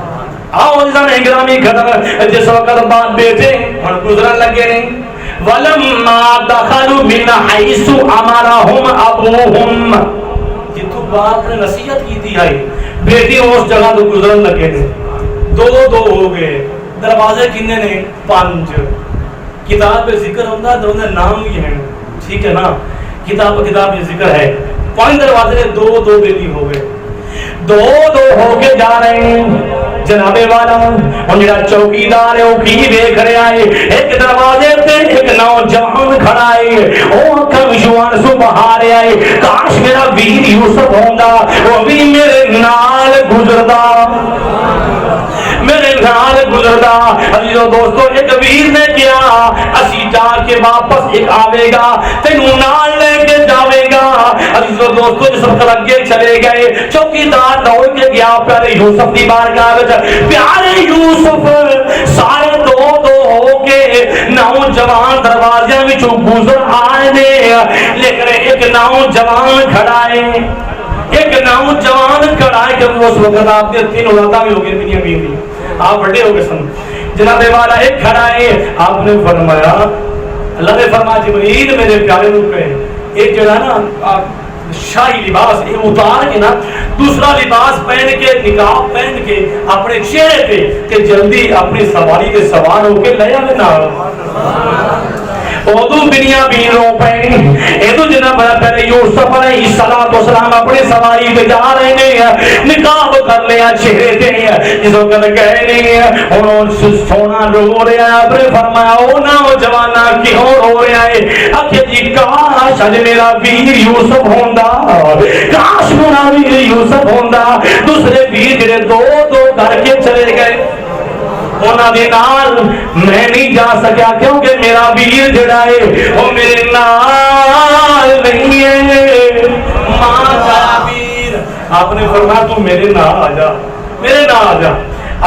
آؤ انسان اگرامی خطر جس وقت بعد بیٹے اور گزرن لگے نہیں. وَلَمَّا دَخَلُوا مِنْ حَيْثُ أَمَرَهُمْ أَبُوهُمْ، جتو باپ نے نصیحت کی تھی آئی بیٹی اس جگہ تو گزرن لگے نے. دو دو ہو گئے. دروازے کنے نے؟ 5. کتاب پہ ذکر ہوتا ہے تو انہیں نام بھی ہیں، ٹھیک ہے نا، کتاب میں ذکر ہے. 5 دروازے نے دو دو بیٹی ہو گئے. دو دو ہو کے جا رہے ہیں جناب والا. ہن جڑا چوکیدار ہے وہ کی دیکھ رہا ہے، ایک دروازے تے ایک نوجوان کھڑا ہے، وہ اکھاں جوان سو بہا رہا ہے. کاش میرا ویر یوسف ہوندا، وہ بھی میرے نال گزردا، میرے نال گزردا. عزیزو دوستو، ایک ویر نے کیا اسی جا کے واپس ایک آوے گا، تینوں نال لے کے جاوے گا. عزیزو دوستو، جس وقت اگے چلے گئے چوکیدار دوڑ کے گیا پیارے یوسف دی بارگاہ وچ. پیارے یوسف سارے دو دو ہو کے نوجوان دروازے وچوں گزر آئے نے، لیکن ایک نوجوان کھڑا ہے، ایک نوجوان کھڑا ہے. جب اس وقت آپ کے 3 اولاداں بھی ہو گئی دنیا بھی ہوئی، آپ بڑے ہو گئے سن. جناب والا ایک کھڑا ہے. آپ نے فرمایا، اللہ نے فرمایا جبریل میرے پیارے نو کہے ایک جگہ نا شاہی لباس اتار کے نا دوسرا لباس پہن کے نقاب پہن کے اپنے چہرے پہ کہ جلدی اپنی سواری کے سوار ہو کے لے آوے نال. اودو بنیامین رو پے ایدو جناب پہلے یوسف علیہ السلام اپنی سواری پہ جا رہے ہیں، نقاب کر لیا چہرے تے. جس وقت گئے نہیں انہوں سونا رو رہا ہے. اپنے فرمایا او نوجوانا کیوں رو رہا ہے؟ اکھے جی کاش اج میرا ویر یوسف ہوندا، کاش میرا ویر یوسف ہوندا. دوسرے ویر جڑے دو دو کر کے چلے گئے انہاں دے نال میں نہیں جا سکیا، کیونکہ میرا ویر جڑا ہے وہ میرے نال نہیں ہے. ماں کا ویر. آپ نے فرمایا تو میرے نال آ جا، میرے نال آ جا.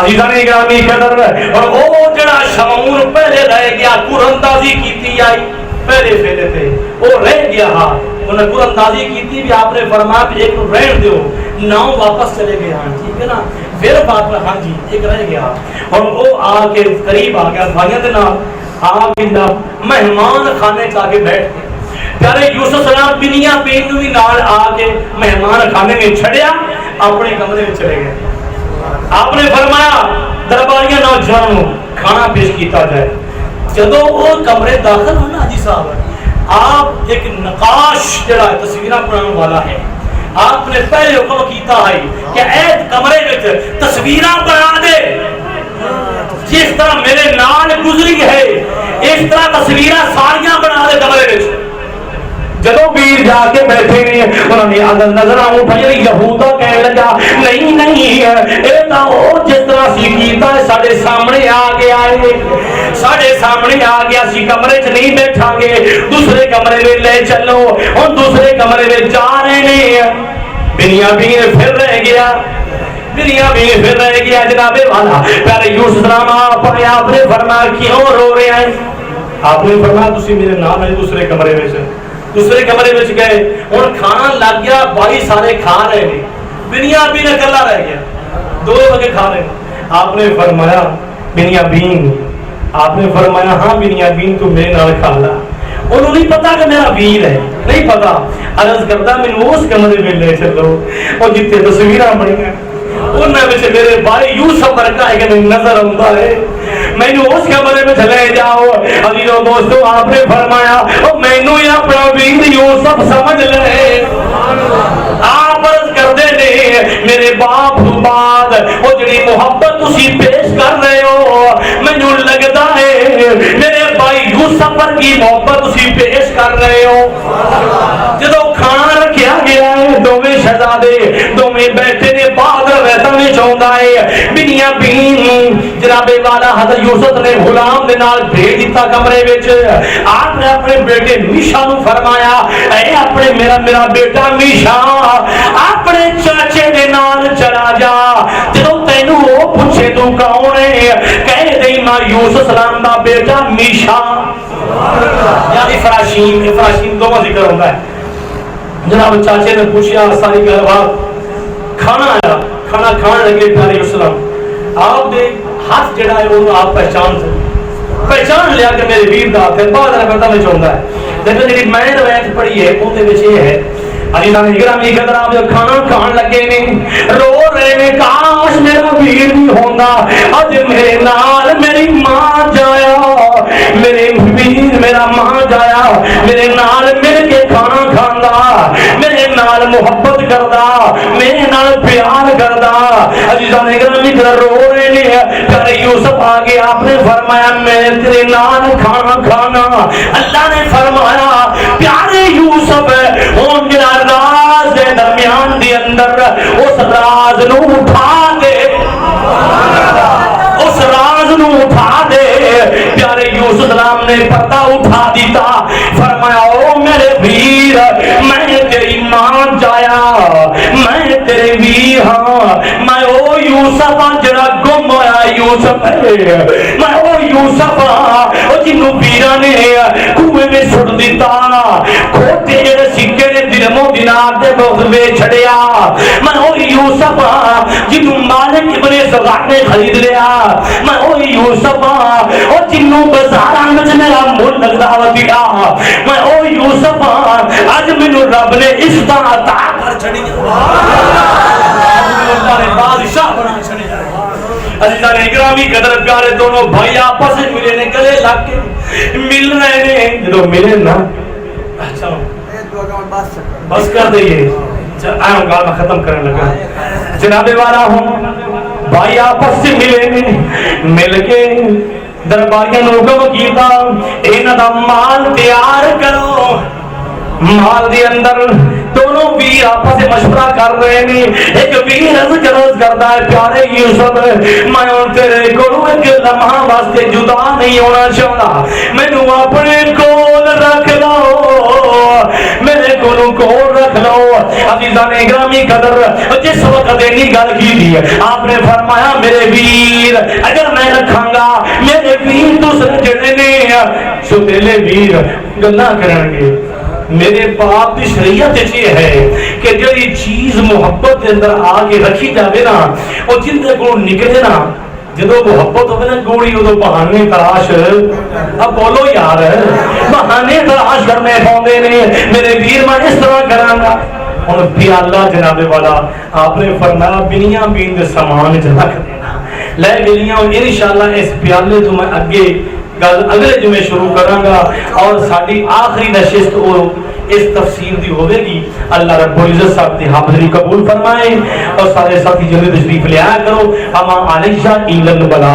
عزیزان گرامی قدر، اور وہ جڑا شمعون پہلے رہ گیا قراندازی کیتی آئی پہلے پہلے تھے وہ رہ گیا. ہاں انہیں قراندازی کیتی بھی آپ نے فرمایا کہ ایک رہن دیو، 9 واپس چلے گئے. ہاں ٹھیک ہے نا، پھر بات ہاں جی ایک رہ گیا. اور وہ آ کے قریب آ گیا بھائیوں کے نام آ کے مہمان خانے چاہ کے بیٹھ گئے. پیارے یوسف سلام بنیامین بھی نال آ کے مہمان خانے میں چھڑیا، اپنے کمرے میں چلے گئے. آپ نے فرمایا درباریاں نوجوانوں کھانا پیش کیتا جائے. جدو وہ کمرے داخل ہونا جی صاحب، آپ ایک نقاش جڑا تصویریں بنانے والا ہے، آپ نے پہلے حکم کیتا ہے کہ اے کمرے وچ تصویراں بنا دے، جس طرح میرے نال گزری ہے اس طرح تصویراں ساریاں بنا دے کمرے وچ. جدو ویر جا کے بیٹھے نے انہوں نے اگر نظر اٹھائی یہودا کہنے لگا نہیں نہیں اے تا او جس طرح سی کیتا ہے ساڈے سامنے آ گیا ہے، ساڈے سامنے آ گیا. سی کمرے چ نہیں بیٹھاں گے، دوسرے کمرے میں لے چلو. ہن دوسرے کمرے میں جا رہے نے. بنیامین پھر رہ گیا، بنیامین پھر رہ گیا. جناب والا پیارے یوسف سلام آپ نے فرمایا کیوں رو رہے ہیں؟ آپ نے فرمایا تسی میرے نام ہے دوسرے کمرے میں سے. دوسرے کمرے میں گئے، ہوں کھانا لگ گیا، بھائی سارے کھا رہے ہیں، بنیامین اکلا رہ گیا، 2 بجے کھا رہے ہیں. آپ نے فرمایا بنیامین، آپ نے فرمایا ہاں بنیامین تو میرے نال کھا لا. انہوں نہیں پتا کہ میرا ویر ہے، نہیں پتا. عرض کرتا مینوں اس کمرے میں لے چلو اور جتنے تصویراں بنی ہیں انہاں وچ میرے بھائی یوسف ورگا ہے کہ نظر آتا ہے، مینوں اس کمرے میں لے جاؤ. عزیزو دوستو آپ نے فرمایا او مینوں ہی اپنا ویر یوسف سمجھ لے. آپ عرض کرتے نے میرے باپ تو بعد وہ جڑی محبت تسی پیش کر رہے ہو مینوں لگتا ہے میرے بھائی یوسف پر کی محبت تسی پیش کر رہے ہو. جدو کھانا رکھیا گیا ہے دوویں شہزادے دوویں بیٹھے نے بعد ویسا میں چاہتا ہے بنیا بین جناب والا حضرت یوسف نے غلام دے نال بھیج دیتا کمرے وچ. آپ نے اپنے بیٹے میشا نو فرمایا اے اپنے میرا بیٹا میشا اپنے چاچے دے نال چلا جا، جدو تینوں وہ پوچھے تو کون ہے کہہ دے میں یوسف سلام دا بیٹا میشا. یعنی فراشیم دو ذکر ہوتا ہے. جناب چاچے نے پوچھا ساری گل بات کھانا آیا کھانا کھان لگے پیارے اسلام آپ دے ہاتھ جڑا ہے وہ آپ پہچان لیا کہ میرے ویر دا ہاتھ ہے. بعد میں پتہ میں چاہتا ہے لیکن جی میں روایت پڑھی ہے وہ یہ ہے عزیزان گرامی قدر آپ جب کھانا کھان لگے نے رو رہے نے کاش میرا ویر بھی ہوندا اج میرے نال میری ماں جایا میرے ویر میرا ماں جایا میرے نال مل کے کھانا کھاندا میرے نال محبت کردا میرے نال پیار کردا. عزیزان گرامی قدر رو رہے نے پیارے یوسف آگے آپ نے فرمایا میں تیرے نال کھانا کھانا. اللہ نے فرمایا پیارے یوسف ہون جڑا راز دے درمیان دی اندر اس راز نو اٹھا دے اس راز نو اٹھا دے. پیارے یوسف سلام نے پردہ اٹھا دیتا فرمایا او میرے ویر میں تیری ماں جایا میں تیرے ویر ہاں میں او یوسف ہاں جڑا گم ہویا یوسف ہے میں او یوسف ہاں او جنوں پیرا نے کنویں میں سٹ دیتا کھوٹے جڑے سکے نے درہموں دینار دے بغض میں چھڑیا میں او یوسف ہاں جنوں مالک ابن سغار نے خرید لیا میں او یوسف ہاں او جنوں بازاراں وچ میرا مول لگدا دیا میں او یوسف ہاں اج مینوں رب نے عزت عطا کر چھڑی بادشاہ بنا چھڑیا. عزیزان گرامی قدر پیارے دونوں بھائی آپس میں ملے نے گلے لگ کے مل رہے نے جدو ملے نا اچھا بس کر دئیے آئیں گال میں ختم کرنے لگا. جناب والا ہوں بھائی آپس سے ملے نے مل کے درباریاں نو حکم کیتا انہاں دا مال تیار کرو. مال دے اندر دونوں ویر آپس سے مشورہ کر رہے ہیں. ایک ویر عرض کرتا ہے پیارے یوسف میں تیرے کو ایک لمحہ واسطے جدا نہیں ہونا چاہتا مینوں اپنے کول رکھ لو میرے کول رکھ لو. عزیزان گرامی قدر جس وقت اینی گل کی آپ نے فرمایا میرے ویر اگر میں رکھاں گا میرے ویر دوسرے جڑے نے سوتیلے ویر گلاں کرن گے. میرے باپ کی شریعت یہ ہے کہ جڑی چیز محبت کے اندر آ کے رکھی جاوے نا وہ جن کو نکلے نا جدو محبت ہوئے نا گوڑی ادو بہانے تلاش اب بولو یار بہانے تلاش کرنے پاؤندے نے. میرے ویر میں اس طرح کرانگا ہن پیالہ جناب والا آپ نے فرمایا بنیاں بین دے سامان وچ رکھ دینا لے بنیاں انشاءاللہ اس پیالے تو میں اگے گل اگلے جمعے شروع کراں گا اور ساری آخری نشست اس تفسیر دی ہوے گی. اللہ رب العزت صاحب دی حاضری قبول فرمائے اور سارے ساتھی جلدی تشریف لے آیا کرو. اما علیشا ایلن بلا